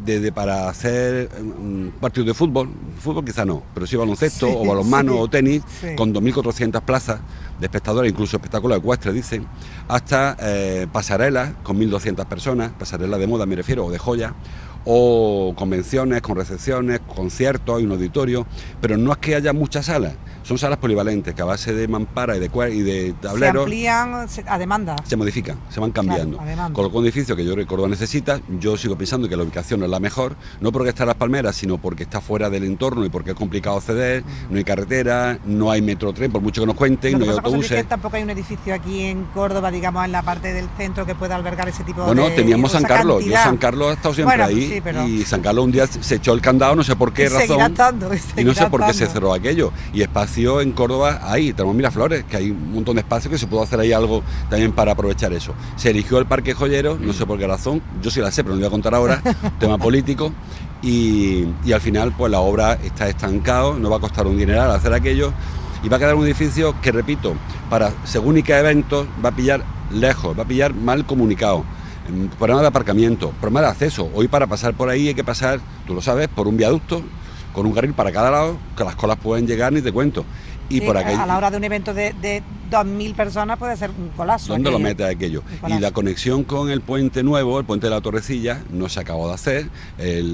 desde para hacer un partido de fútbol quizá no, pero sí baloncesto o balonmano o tenis, con 2.400 plazas de espectadores, incluso espectáculos ecuestres, dicen, hasta pasarelas con 1.200 personas, pasarelas de moda me refiero, o de joyas, o convenciones con recepciones, conciertos, hay un auditorio, pero no es que haya muchas salas, son salas polivalentes que a base de mampara y de tableros... Se amplían a demanda. Se modifican, se van cambiando. Claro, con lo que un edificio que yo recuerdo necesita, yo sigo pensando que la ubicación no es la mejor, no porque está en Las Palmeras, sino porque está fuera del entorno y porque es complicado acceder, no hay carretera, no hay metrotren, por mucho que nos cuenten, no hay autobuses. Es que tampoco hay un edificio aquí en Córdoba, digamos, en la parte del centro que pueda albergar ese tipo de... Bueno, teníamos San Carlos, San Carlos ha estado siempre ahí, sí, pero... y San Carlos un día se echó el candado, no sé por qué razón, y no sé por qué se cerró aquello, y espacio en Córdoba hay, tenemos Miraflores, que hay un montón de espacio que se puede hacer ahí algo también para aprovechar eso. Se eligió el Parque Joyero, no sé por qué razón, yo sí la sé, pero no voy a contar ahora, tema político, y al final pues la obra está estancada, no va a costar un dineral hacer aquello, y va a quedar un edificio que, repito, para según y qué eventos va a pillar lejos, va a pillar mal comunicado. Problema de aparcamiento, problema de acceso. Hoy para pasar por ahí hay que pasar, tú lo sabes, por un viaducto, con un carril para cada lado, que las colas pueden llegar, ni te cuento. Y sí, por aquello, a la hora de un evento de 2.000 personas puede ser un colapso. ¿Dónde lo metes aquello? Y la conexión con el puente nuevo, el puente de la Torrecilla, no se acabó de hacer.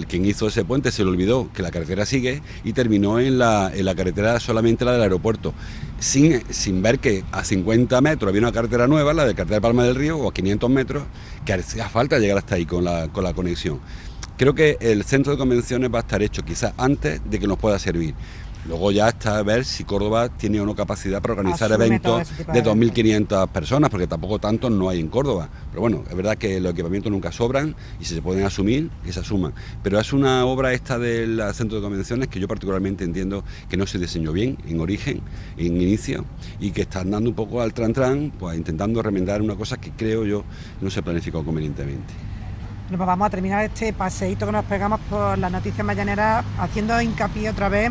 Quien hizo ese puente se le olvidó que la carretera sigue y terminó en la carretera solamente la del aeropuerto, sin ver que a 50 metros había una carretera nueva, la de carretera de Palma del Río, o a 500 metros, que hacía falta llegar hasta ahí con la conexión. Creo que el centro de convenciones va a estar hecho quizás antes de que nos pueda servir. Luego ya está a ver si Córdoba tiene o no capacidad para organizar Asume eventos de eventos. 2.500 personas, porque tampoco tantos no hay en Córdoba. Pero bueno, es verdad que los equipamientos nunca sobran y si se pueden asumir, que se asuman. Pero es una obra esta del centro de convenciones que yo particularmente entiendo que no se diseñó bien en origen, en inicio, y que está andando un poco al tran, pues intentando remendar una cosa que creo yo no se planificó convenientemente. Nos vamos a terminar este paseíto que nos pegamos por las noticias mañaneras haciendo hincapié otra vez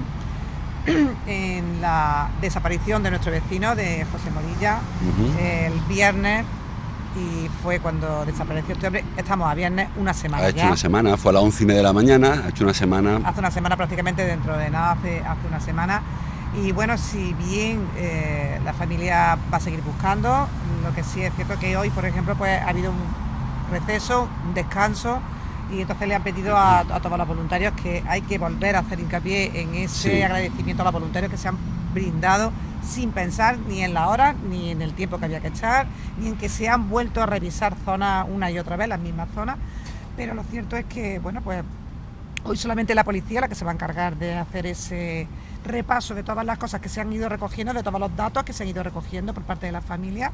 en la desaparición de nuestro vecino, de José Morilla, el viernes, y fue cuando desapareció este hombre. Estamos a viernes, una semana. Ha hecho una semana, fue a las 11:30 de la mañana, ha hecho una semana. Hace una semana prácticamente, dentro de nada, hace una semana. Y bueno, si bien la familia va a seguir buscando, lo que sí es cierto que hoy, por ejemplo, pues ha habido un receso, un descanso, y entonces le han pedido a todos los voluntarios que hay que volver a hacer hincapié en ese agradecimiento a los voluntarios que se han brindado sin pensar ni en la hora, ni en el tiempo que había que echar, ni en que se han vuelto a revisar zonas una y otra vez, las mismas zonas. Pero lo cierto es que, bueno, pues hoy solamente la policía la que se va a encargar de hacer ese repaso de todas las cosas que se han ido recogiendo, de todos los datos que se han ido recogiendo por parte de la familia.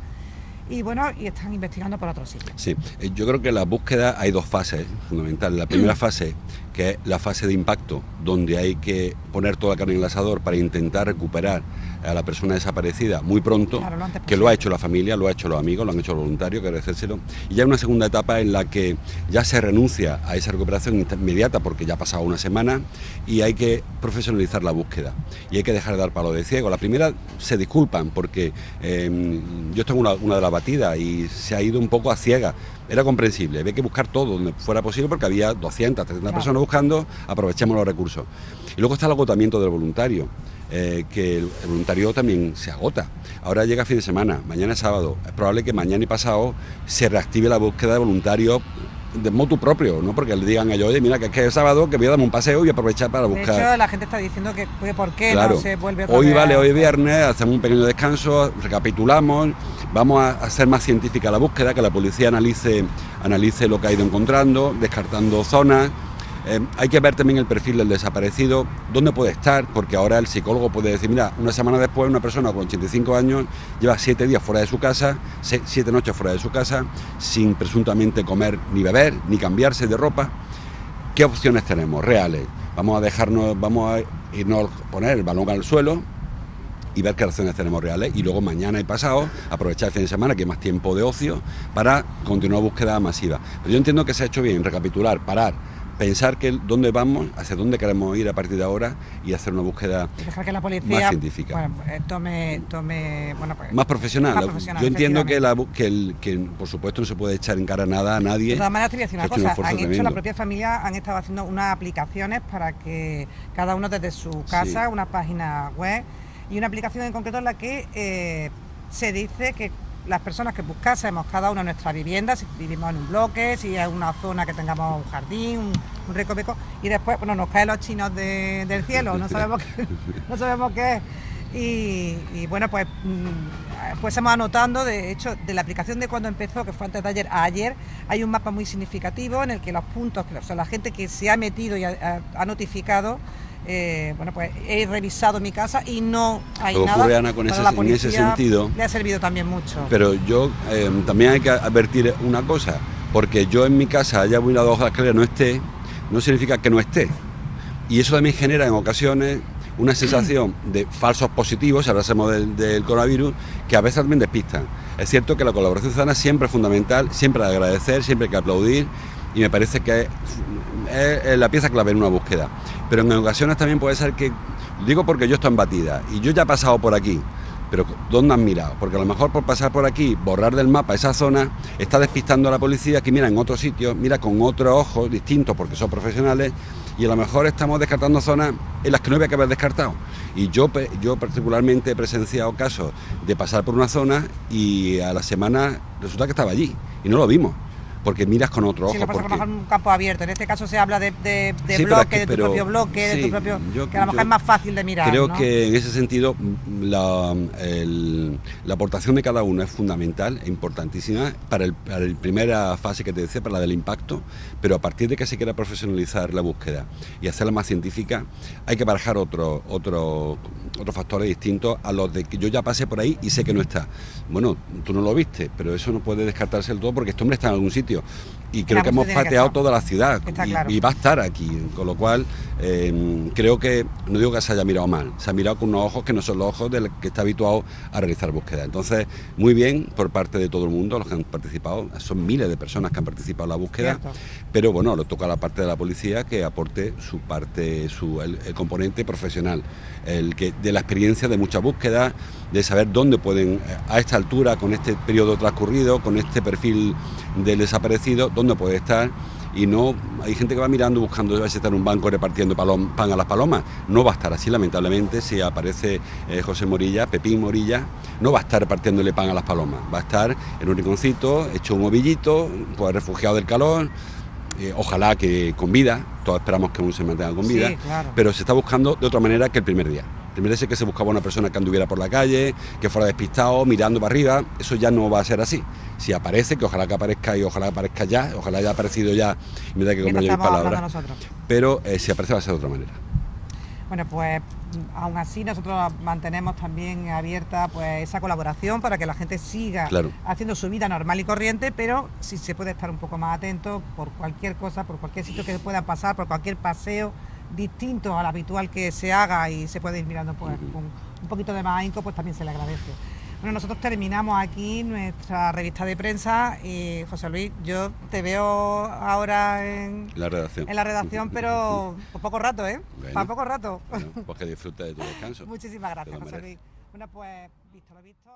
Y bueno, y están investigando por otros sitios. Sí, yo creo que en la búsqueda hay dos fases fundamentales. La primera fase, que es la fase de impacto, donde hay que poner toda la carne en el asador para intentar recuperar a la persona desaparecida muy pronto, claro, que lo ha hecho la familia, lo ha hecho los amigos, lo han hecho los voluntarios, que agradecérselo. Y ya hay una segunda etapa en la que ya se renuncia a esa recuperación inmediata, porque ya ha pasado una semana, y hay que profesionalizar la búsqueda. Y hay que dejar de dar palo de ciego. La primera se disculpan, porque yo tengo una de las batidas y se ha ido un poco a ciega. Era comprensible, había que buscar todo donde fuera posible porque había 200, 300 personas buscando, aprovechemos los recursos. Y luego está el agotamiento del voluntario, que el voluntario también se agota. Ahora llega fin de semana, mañana es sábado, es probable que mañana y pasado se reactive la búsqueda de voluntarios de motu propio, no porque le digan a ellos, oye, mira que es sábado, que voy a darme un paseo y aprovechar para buscar. De hecho, la gente está diciendo que ¿por qué claro, no se vuelve otra hoy vez? Vale, hoy viernes, hacemos un pequeño descanso, recapitulamos, vamos a hacer más científica la búsqueda, que la policía analice lo que ha ido encontrando, descartando zonas. Hay que ver también el perfil del desaparecido, dónde puede estar, porque ahora el psicólogo puede decir, mira, una semana después una persona con 85 años lleva 7 días fuera de su casa, 7 noches fuera de su casa, sin presuntamente comer ni beber, ni cambiarse de ropa. ¿Qué opciones tenemos reales? Vamos a irnos a poner el balón al suelo y ver qué opciones tenemos reales, y luego mañana y pasado aprovechar el fin de semana, que hay más tiempo de ocio, para continuar búsqueda masiva. Pero yo entiendo que se ha hecho bien recapitular, parar, pensar que dónde vamos, hacia dónde queremos ir a partir de ahora y hacer una búsqueda dejar que la policía, más científica. Más profesional. Yo entiendo que por supuesto no se puede echar en cara nada a nadie. De todas maneras te voy a decir una cosa, la propia familia han estado haciendo unas aplicaciones para que cada uno desde su casa, una página web y una aplicación en concreto en la que se dice que las personas que buscásemos cada uno en nuestra vivienda, si vivimos en un bloque, si es una zona que tengamos un jardín, un recoveco, y después nos caen los chinos del cielo, no sabemos qué es. Y bueno, pues fuésemos anotando, de hecho, de la aplicación de cuando empezó, que fue antes de ayer a ayer, hay un mapa muy significativo en el que los puntos, o sea, la gente que se ha metido y ha notificado, pues he revisado mi casa y no hay nada. Ocurre, Ana, en ese sentido le ha servido también mucho. Pero yo también hay que advertir una cosa, porque yo en mi casa haya voy a dos escaleras no esté, no significa que no esté. Y eso también genera en ocasiones una sensación de falsos positivos, si hablásemos del coronavirus, que a veces también despistan. Es cierto que la colaboración ciudadana siempre es fundamental, siempre hay que agradecer, siempre hay que aplaudir, y me parece que es la pieza clave en una búsqueda. Pero en ocasiones también puede ser que, digo porque yo estoy en batida y yo ya he pasado por aquí, pero ¿dónde han mirado? Porque a lo mejor por pasar por aquí, borrar del mapa esa zona, está despistando a la policía que mira en otros sitios, mira con otros ojos distintos porque son profesionales, y a lo mejor estamos descartando zonas en las que no había que haber descartado. Y yo particularmente he presenciado casos de pasar por una zona y a la semana resulta que estaba allí y no lo vimos. porque miras con otro Sí, ojo. lo pasa Porque... con un campo abierto. En este caso se habla de Sí, bloque, de tu propio bloque, sí, de tu propio... que a lo mejor es más fácil de mirar, creo ¿no? que en ese sentido la aportación de cada uno es fundamental e importantísima para la primera fase que te decía, para la del impacto, pero a partir de que se quiera profesionalizar la búsqueda y hacerla más científica, hay que barajar otros factores distintos a los de que yo ya pasé por ahí y sé que no está. Bueno, tú no lo viste, pero eso no puede descartarse del todo porque este hombre está en algún sitio. Y creo que hemos pateado toda la ciudad y va a estar aquí, con lo cual creo que, no digo que se haya mirado mal, se ha mirado con unos ojos que no son los ojos del que está habituado a realizar búsqueda. Entonces, muy bien por parte de todo el mundo, los que han participado, son miles de personas que han participado en la búsqueda, pero bueno, le toca a la parte de la policía que aporte su parte, el componente profesional, de la experiencia de muchas búsquedas, de saber dónde pueden, a esta altura, con este periodo transcurrido, con este perfil del desaparecido, dónde puede estar. Y no, hay gente que va mirando buscando si está en un banco repartiendo pan a las palomas. No va a estar así, lamentablemente. Si aparece José Morilla, Pepín Morilla, no va a estar repartiéndole pan a las palomas. Va a estar en un rinconcito, hecho un ovillito, pues refugiado del calor. Ojalá que con vida, todos esperamos que aún se mantenga con vida, sí, claro. Pero se está buscando de otra manera que el primer día. El primer día sí que se buscaba una persona que anduviera por la calle, que fuera despistado, mirando para arriba. Eso ya no va a ser así. Si aparece, que ojalá que aparezca y ojalá aparezca ya, ojalá haya aparecido ya, y me da que comprar yo mis palabras. Pero si aparece va a ser de otra manera. Bueno, pues aún así nosotros mantenemos también abierta pues esa colaboración para que la gente siga haciendo su vida normal y corriente, pero si se puede estar un poco más atento por cualquier cosa, por cualquier sitio que pueda pasar, por cualquier paseo distinto al habitual que se haga y se puede ir mirando pues con un poquito de más ahínco, pues también se le agradece. Bueno, nosotros terminamos aquí nuestra revista de prensa y José Luis, yo te veo ahora en la redacción, pero por poco rato, ¿eh? Bueno, para poco rato. Bueno, pues que disfrutes de tu descanso. Muchísimas gracias, José Luis. Bueno, pues visto lo visto.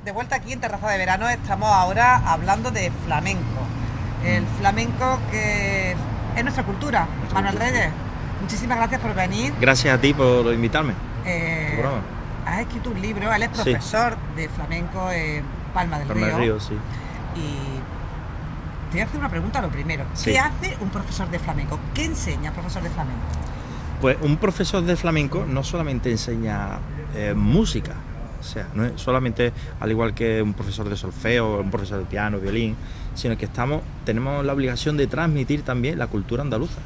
de vuelta aquí en Terraza de Verano. Estamos ahora hablando de flamenco. El flamenco que es nuestra cultura. Manuel Reyes, muchísimas gracias por venir. Gracias a ti por invitarme. Has escrito un libro, él es profesor de flamenco en Palma del Río. Sí. Y te voy a hacer una pregunta lo primero. Sí. ¿Qué hace un profesor de flamenco? ¿Qué enseña un profesor de flamenco? Pues un profesor de flamenco no solamente enseña música, o sea, no es solamente al igual que un profesor de solfeo, un profesor de piano, violín, sino que tenemos la obligación de transmitir también la cultura andaluza.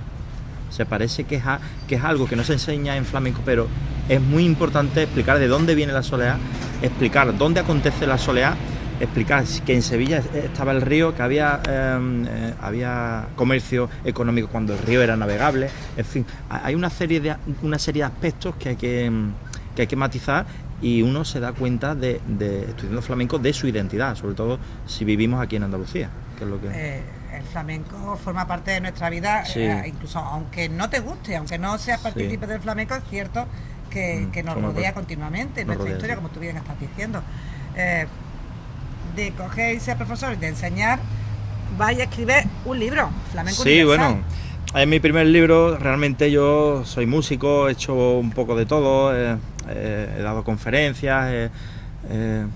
O sea, parece que es algo que no se enseña en flamenco, pero es muy importante explicar de dónde viene la soleá, explicar dónde acontece la soleá, explicar que en Sevilla estaba el río, que había comercio económico cuando el río era navegable. En fin, hay una serie de aspectos que hay que matizar, y uno se da cuenta estudiando flamenco de su identidad, sobre todo si vivimos aquí en Andalucía, que es lo que... El flamenco forma parte de nuestra vida, sí. Incluso aunque no te guste, aunque no seas partícipe del flamenco, es cierto que nos rodea continuamente en nuestra historia, como tú bien estás diciendo. De coger y ser profesor y de enseñar, vaya a escribir un libro, Flamenco Universal. Bueno, es mi primer libro. Realmente yo soy músico, he hecho un poco de todo, he dado conferencias, he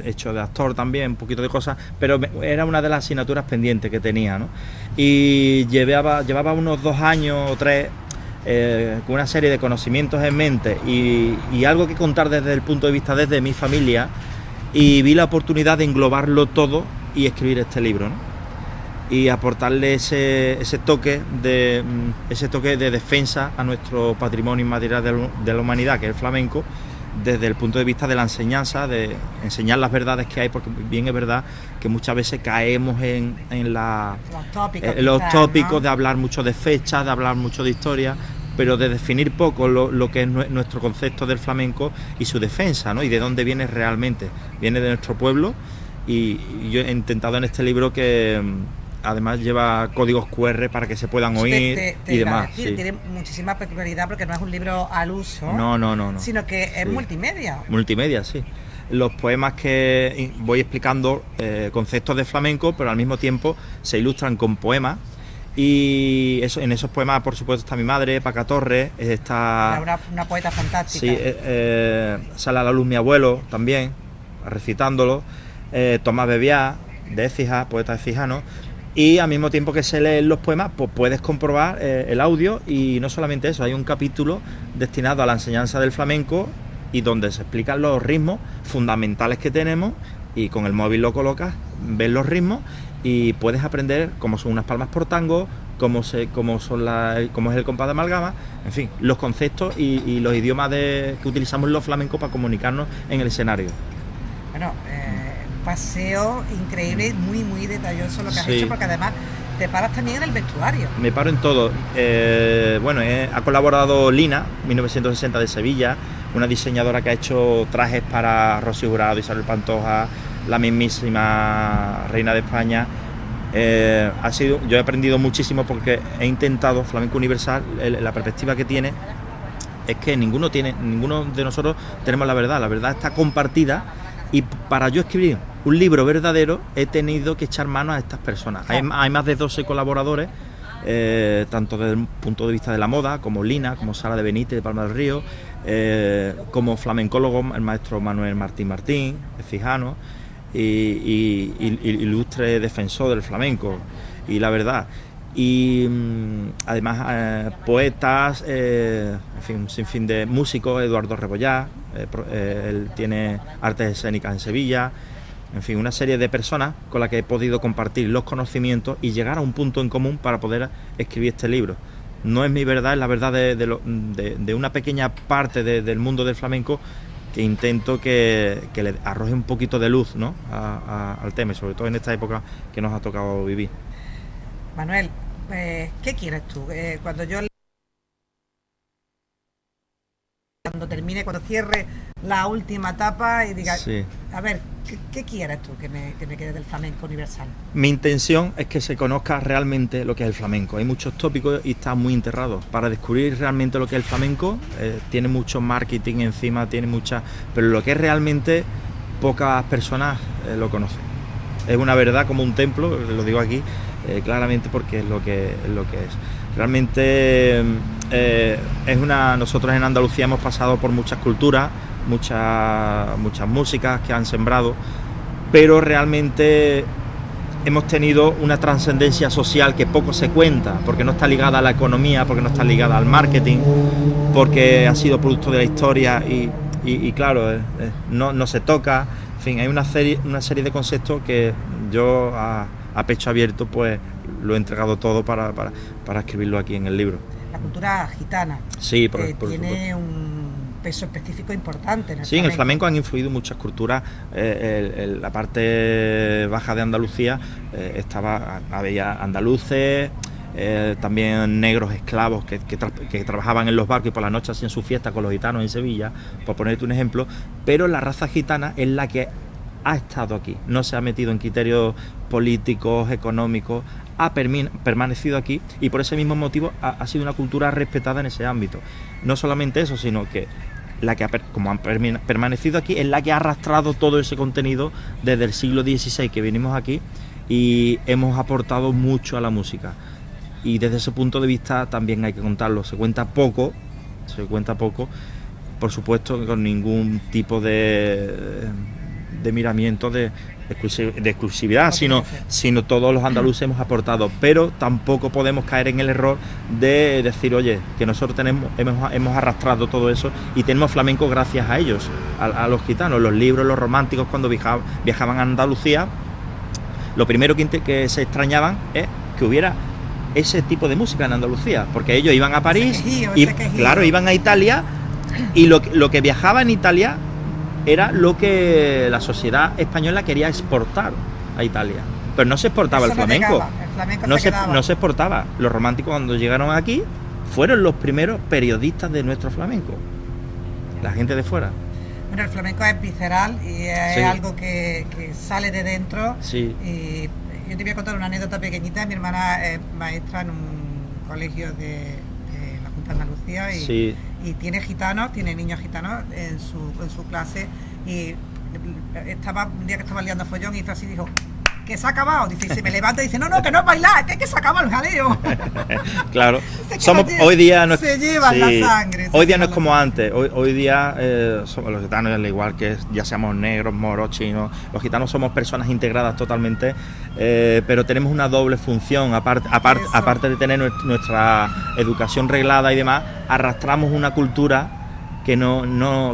hecho de actor también, un poquito de cosas, pero era una de las asignaturas pendientes que tenía, ¿no? Y llevaba unos 2 años o 3 con una serie de conocimientos en mente y algo que contar desde el punto de vista desde mi familia, y vi la oportunidad de englobarlo todo y escribir este libro, ¿no? Y aportarle ese toque de defensa a nuestro patrimonio inmaterial de la humanidad, que es el flamenco, desde el punto de vista de la enseñanza, de enseñar las verdades que hay, porque bien es verdad que muchas veces caemos en los tópicos, ¿no? De hablar mucho de fechas, de hablar mucho de historia, pero de definir poco lo que es nuestro concepto del flamenco y su defensa, ¿no? Y de dónde viene realmente. Viene de nuestro pueblo, y yo he intentado en este libro que además lleva códigos QR para que se puedan oír y demás. Sí. Tiene muchísima peculiaridad porque no es un libro al uso, no. Sino que es multimedia. Multimedia, sí. Los poemas que voy explicando conceptos de flamenco, pero al mismo tiempo se ilustran con poemas. Y en esos poemas, por supuesto, está mi madre, Paca Torres, está... Una poeta fantástica. Sí, sale a la luz mi abuelo también, recitándolo, Tomás Bebiá, de Écija, poeta écijano, y al mismo tiempo que se leen los poemas, pues puedes comprobar el audio, y no solamente eso, hay un capítulo destinado a la enseñanza del flamenco, y donde se explican los ritmos fundamentales que tenemos, y con el móvil lo colocas, ves los ritmos, y puedes aprender cómo son unas palmas por tango, cómo es el compás de amalgama, en fin, los conceptos y los idiomas que utilizamos en los flamencos para comunicarnos en el escenario. Bueno, un paseo increíble, muy, muy detalloso lo que has hecho, porque además te paras también en el vestuario. Me paro en todo. Ha colaborado Lina, 1960 de Sevilla, una diseñadora que ha hecho trajes para Rocío Jurado, Isabel Pantoja, la mismísima reina de España. Yo he aprendido muchísimo porque he intentado, Flamenco Universal, la perspectiva que tiene es que ninguno de nosotros tenemos la verdad está compartida, y para yo escribir un libro verdadero he tenido que echar mano a estas personas. Hay más de 12 colaboradores, tanto desde el punto de vista de la moda, como Lina, como Sara de Benítez de Palma del Río, como flamencólogo, el maestro Manuel Martín, écijano, y ilustre defensor del flamenco y la verdad, y además poetas, en fin, un sinfín de músicos, Eduardo Rebollá, él tiene artes escénicas en Sevilla, en fin, una serie de personas con las que he podido compartir los conocimientos y llegar a un punto en común para poder escribir este libro. No es mi verdad, es la verdad de una pequeña parte del mundo del flamenco, que intento que le arroje un poquito de luz, ¿no? al tema, y sobre todo en esta época que nos ha tocado vivir. Manuel, ¿qué quieres tú? Cuando termine, cuando cierre la última etapa y diga, a ver, ¿qué quieres tú que me quede del flamenco universal? Mi intención es que se conozca realmente lo que es el flamenco. Hay muchos tópicos y está muy enterrado. Para descubrir realmente lo que es el flamenco, tiene mucho marketing encima, pero lo que es realmente pocas personas lo conocen. Es una verdad como un templo, lo digo aquí claramente porque es lo que es. Realmente nosotros en Andalucía hemos pasado por muchas culturas, muchas músicas que han sembrado, pero realmente hemos tenido una trascendencia social que poco se cuenta, porque no está ligada a la economía, porque no está ligada al marketing, porque ha sido producto de la historia y claro, no se toca. En fin, hay una serie de conceptos que yo a pecho abierto pues lo he entregado todo para escribirlo aquí en el libro. La cultura gitana sí, tiene un peso específico importante en el flamenco. En el flamenco han influido muchas culturas. La parte baja de Andalucía había andaluces, también negros esclavos que trabajaban en los barcos y por la noche hacían su fiesta con los gitanos en Sevilla, por ponerte un ejemplo, pero la raza gitana es la que ha estado aquí, no se ha metido en criterios políticos, económicos, ha permanecido aquí y por ese mismo motivo ha sido una cultura respetada en ese ámbito. No solamente eso, sino que la que como han permanecido aquí es la que ha arrastrado todo ese contenido desde el siglo XVI que venimos aquí y hemos aportado mucho a la música. Y desde ese punto de vista también hay que contarlo. Se cuenta poco, por supuesto con ningún tipo de miramiento de exclusividad, sino todos los andaluces hemos aportado, pero tampoco podemos caer en el error de decir, oye, que nosotros hemos arrastrado todo eso y tenemos flamenco gracias a ellos, a los gitanos. Los libros, los románticos cuando viajaban a Andalucía, lo primero que se extrañaban es que hubiera ese tipo de música en Andalucía, porque ellos iban a París y claro, iban a Italia y lo que viajaba en Italia era lo que la sociedad española quería exportar a Italia, pero no se exportaba el flamenco, no se exportaba. Los románticos cuando llegaron aquí fueron los primeros periodistas de nuestro flamenco, la gente de fuera. Bueno, el flamenco es visceral y es algo que sale de dentro. Sí. Y yo te voy a contar una anécdota pequeñita. Mi hermana es maestra en un colegio de la Junta de Andalucía y tiene niños gitanos en su clase y un día que estaba liando follón y hizo así, dijo, que se ha acabado. Dice, se me levanta y dice, no, que no es bailar, que se acaba el jaleo. Claro, hoy día no se llevan la sangre. Hoy día no es como antes. Hoy día somos los gitanos, al igual que ya seamos negros, moros, chinos, los gitanos somos personas integradas totalmente, pero tenemos una doble función. Aparte de tener nuestra educación reglada y demás, arrastramos una cultura que no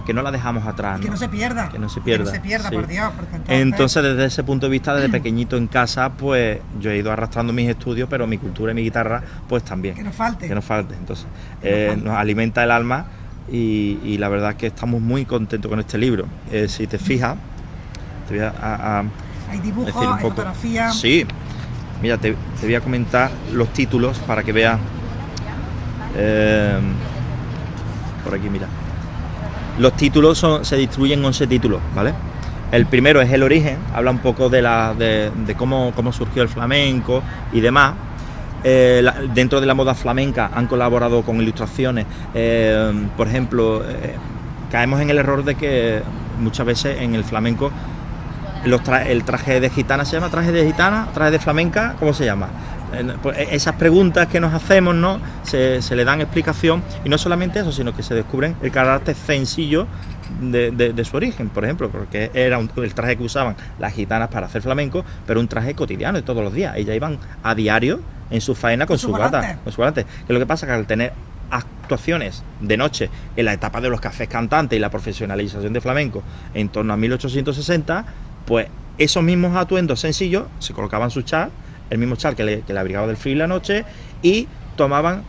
la dejamos atrás, ¿no? Que no se pierda, sí. por Dios. Entonces desde ese punto de vista, desde pequeñito en casa, pues yo he ido arrastrando mis estudios, pero mi cultura y mi guitarra pues también. Que no falte. Entonces nos alimenta el alma y la verdad es que estamos muy contentos con este libro. Si te fijas, te voy a hay dibujos, decir un hay poco. fotografía. Sí, mira, te voy a comentar los títulos para que veas. Por aquí, mira. Los títulos se distribuyen en 11 títulos, ¿vale? El primero es el origen, habla un poco de cómo surgió el flamenco y demás. Dentro de la moda flamenca han colaborado con ilustraciones. Por ejemplo, caemos en el error de que muchas veces en el flamenco el traje de gitana se llama traje de gitana, traje de flamenca, ¿cómo se llama? Pues esas preguntas que nos hacemos, ¿no? Se le dan explicación, y no solamente eso, sino que se descubren el carácter sencillo de su origen, por ejemplo, porque era el traje que usaban las gitanas para hacer flamenco, pero un traje cotidiano de todos los días. Ellas iban a diario en su faena con su bata. Que lo que pasa es que al tener actuaciones de noche en la etapa de los cafés cantantes y la profesionalización de flamenco en torno a 1860, pues esos mismos atuendos sencillos se colocaban su chal, el mismo chal que le abrigaba del frío y la noche, y tomaban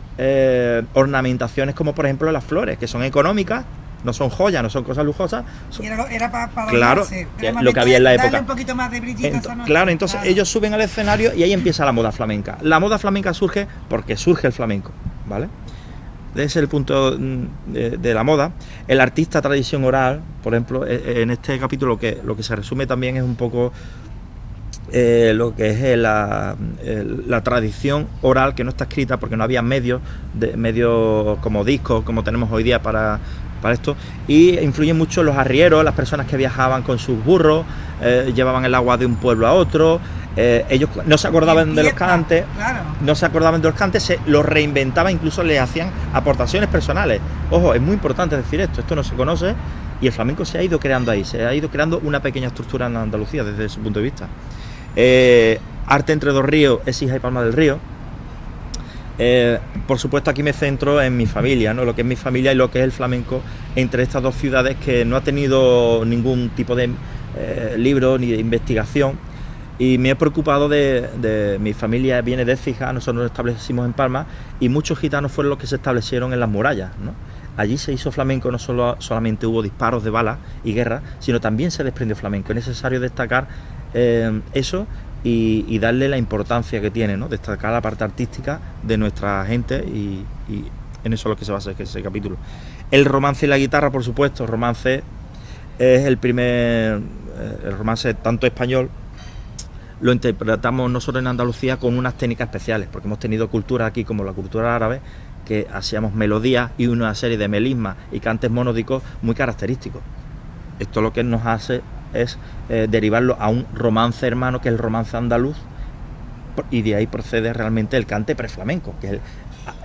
ornamentaciones como por ejemplo las flores, que son económicas, no son joyas, no son cosas lujosas. Era para claro, lo que había en la época. Un poquito más de brillito esa noche. Claro, entonces ellos suben al escenario y ahí empieza la moda flamenca. La moda flamenca surge porque surge el flamenco, ¿vale? Ese es el punto de la moda. El artista tradición oral, por ejemplo, en este capítulo lo que se resume también es un poco lo que es la tradición oral, que no está escrita porque no había medios como discos como tenemos hoy día para para esto, y influyen mucho los arrieros, las personas que viajaban con sus burros, llevaban el agua de un pueblo a otro. Ellos no se acordaban de los cantes, no se acordaban de los cantes, se los reinventaban, incluso le hacían aportaciones personales. Ojo, es muy importante decir esto no se conoce, y el flamenco se ha ido creando ahí, se ha ido creando una pequeña estructura en Andalucía desde ese punto de vista. Arte entre dos ríos, Écija y Palma del Río. Por supuesto, aquí me centro en mi familia, ¿no? Lo que es mi familia y lo que es el flamenco entre estas dos ciudades, que no ha tenido ningún tipo de libro ni de investigación. Y me he preocupado de mi familia viene de Écija, nosotros nos establecimos en Palma, y muchos gitanos fueron los que se establecieron en las murallas, ¿no? Allí se hizo flamenco, no solamente hubo disparos de balas y guerra, sino también se desprendió flamenco. Es necesario destacar eso y darle la importancia que tiene, ¿no? Destacar la parte artística de nuestra gente, y en eso es lo que se basa ese capítulo. El romance y la guitarra, por supuesto. Romance es el romance tanto español. Lo interpretamos nosotros en Andalucía con unas técnicas especiales, porque hemos tenido cultura aquí, como la cultura árabe, que hacíamos melodías y una serie de melismas y cantes monódicos muy característicos. Esto lo que nos hace es derivarlo a un romance hermano, que es el romance andaluz, y de ahí procede realmente el cante preflamenco, que es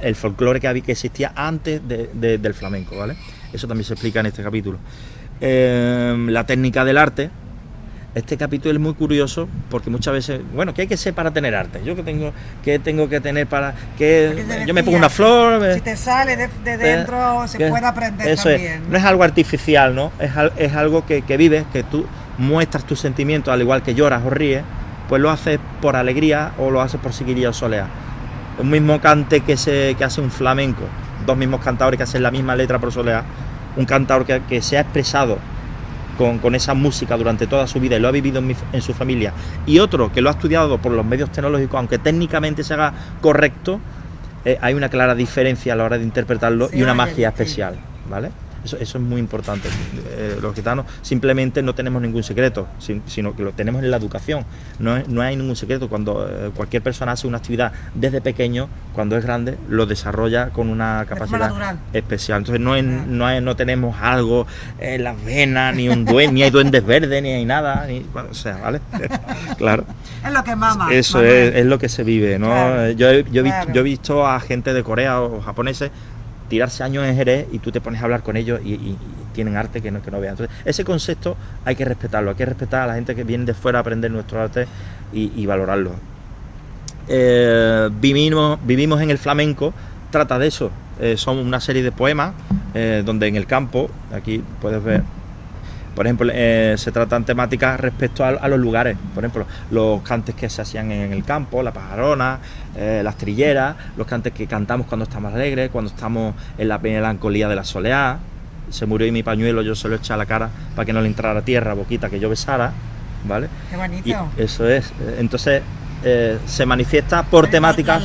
el folclore que existía antes del flamenco, ¿vale? Eso también se explica en este capítulo. La técnica del arte. Este capítulo es muy curioso porque muchas veces, bueno, ¿qué hay que ser para tener arte? Yo que tengo que tener para que yo me pongo una flor. Si te sale de dentro, se puede aprender eso también. No es algo artificial, ¿no? Es algo que vives, que tú muestras tus sentimientos, al igual que lloras o ríes, pues lo haces por alegría o lo haces por seguiría o soleá. Un mismo cante que hace un flamenco, dos mismos cantadores que hacen la misma letra por soleá, un cantador que se ha expresado con esa música durante toda su vida y lo ha vivido en su familia, y otro que lo ha estudiado por los medios tecnológicos, aunque técnicamente se haga correcto, hay una clara diferencia a la hora de interpretarlo, y una magia especial, ¿vale? Eso es muy importante. Los gitanos simplemente no tenemos ningún secreto, sino que lo tenemos en la educación. No hay ningún secreto. Cuando cualquier persona hace una actividad desde pequeño, cuando es grande, lo desarrolla con una capacidad especial. Entonces no tenemos algo en las venas, ni hay duendes verdes, ni hay nada, o sea, ¿vale? Claro. Es lo que mama. Eso es lo que se vive, ¿no? Claro, yo he visto a gente de Corea o japoneses tirarse años en Jerez, y tú te pones a hablar con ellos y tienen arte que no vean. Entonces, ese concepto hay que respetarlo, hay que respetar a la gente que viene de fuera a aprender nuestro arte y valorarlo. Vivimos en el flamenco, trata de eso. Son una serie de poemas donde en el campo, aquí puedes ver, por ejemplo, se tratan temáticas respecto a los lugares, por ejemplo, los cantes que se hacían en el campo, la pajarona, las trilleras, los cantes que cantamos cuando estamos alegres, cuando estamos en la melancolía de la soleá. Se murió y mi pañuelo yo se lo eché a la cara para que no le entrara tierra, boquita que yo besara, ¿vale? Qué bonito. Y eso es. Entonces se manifiesta por temática.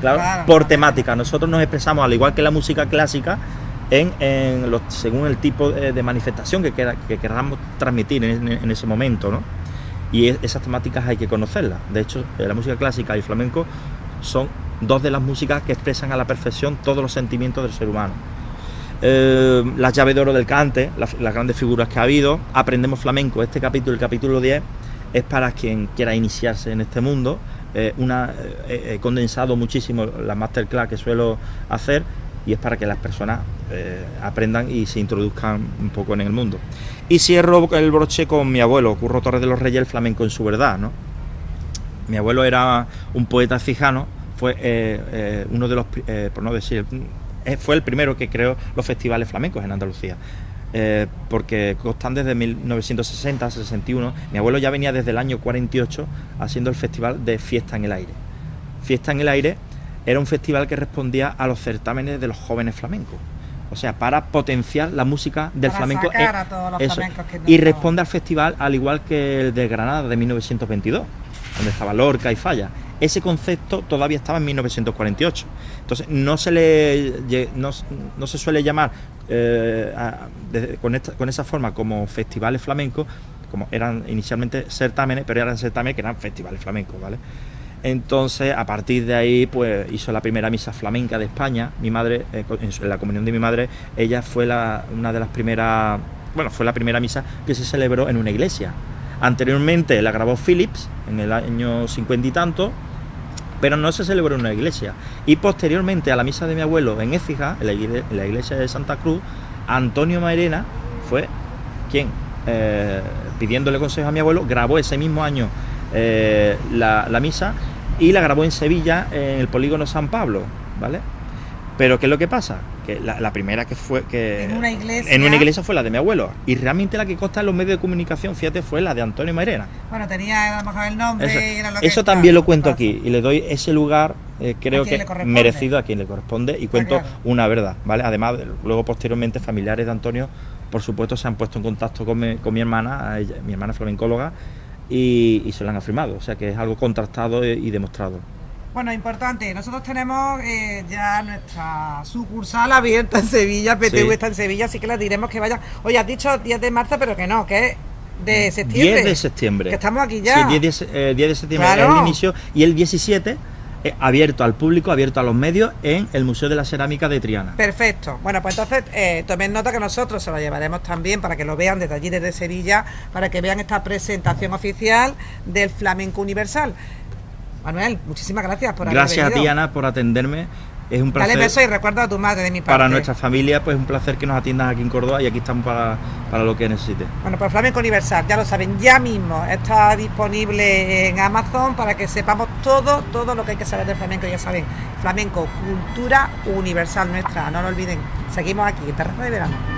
Claro, por temática. Nosotros nos expresamos, al igual que la música clásica, según el tipo de manifestación que queramos transmitir en ese momento, ¿no? Y esas temáticas hay que conocerlas. De hecho, la música clásica y el flamenco son dos de las músicas que expresan a la perfección todos los sentimientos del ser humano. Las llaves de oro del cante, las grandes figuras que ha habido. Aprendemos flamenco. Este capítulo, el capítulo 10, es para quien quiera iniciarse en este mundo. He condensado muchísimo la masterclass que suelo hacer, y es para que las personas aprendan y se introduzcan un poco en el mundo. Y cierro el broche con mi abuelo, Curro Torres de los Reyes, el flamenco en su verdad, ¿no? Mi abuelo era un poeta cijano, fue uno de los, por no decir, fue el primero que creó los festivales flamencos en Andalucía. Porque constan desde 1960-61. Mi abuelo ya venía desde el año 48 haciendo el festival de Fiesta en el Aire. Fiesta en el Aire era un festival que respondía a los certámenes de los jóvenes flamencos, o sea, para potenciar la música del flamenco, a todos los flamencos que y responde al festival al igual que el de Granada de 1922, donde estaba Lorca y Falla. Ese concepto todavía estaba en 1948. Entonces no se suele llamar con esa forma como festivales flamencos, como eran inicialmente certámenes, pero eran certámenes que eran festivales flamencos, ¿vale? Entonces, a partir de ahí, pues hizo la primera misa flamenca de España. Mi madre, en la comunión de mi madre, ella fue una de las primeras, bueno, fue la primera misa que se celebró en una iglesia. Anteriormente la grabó Philips en el año 50 y tanto, pero no se celebró en una iglesia. Y posteriormente a la misa de mi abuelo en Écija, en la iglesia de Santa Cruz, Antonio Mairena fue quien, pidiéndole consejo a mi abuelo, grabó ese mismo año la misa, y la grabó en Sevilla, en el polígono San Pablo, ¿vale? Pero ¿qué es lo que pasa? Que la primera que fue en una iglesia fue la de mi abuelo, y realmente la que consta en los medios de comunicación, fíjate, fue la de Antonio Mairena. Bueno, tenía a lo mejor el nombre. Eso también lo cuento aquí, y le doy ese lugar, creo que merecido a quien le corresponde, y cuento una verdad, ¿vale? Además, luego posteriormente familiares de Antonio, por supuesto, se han puesto en contacto con mi hermana, mi hermana flamencóloga, y se lo han afirmado, o sea que es algo contrastado y demostrado. Bueno, importante, nosotros tenemos ya nuestra sucursal abierta en Sevilla, PTV está en Sevilla, así que les diremos que vayan. Oye, has dicho 10 de marzo, pero que no, que es de septiembre. 10 de septiembre. Que estamos aquí ya. Sí, 10 de septiembre es el inicio, y el 17 abierto al público, abierto a los medios, en el Museo de la Cerámica de Triana. Perfecto. Bueno, pues entonces tomen nota que nosotros se lo llevaremos también para que lo vean desde allí, desde Sevilla, para que vean esta presentación oficial del Flamenco Universal. Manuel, muchísimas gracias por haber venido. Gracias a ti, Ana, por atenderme. Es un placer. Dale beso y recuerda a tu madre de mi parte. Para nuestra familia, pues es un placer que nos atiendas aquí en Córdoba, y aquí estamos para lo que necesites. Bueno, pues Flamenco Universal, ya lo saben, ya mismo está disponible en Amazon para que sepamos todo lo que hay que saber del flamenco. Ya saben, flamenco, cultura universal nuestra, no lo olviden. Seguimos aquí en Terraza de Verano.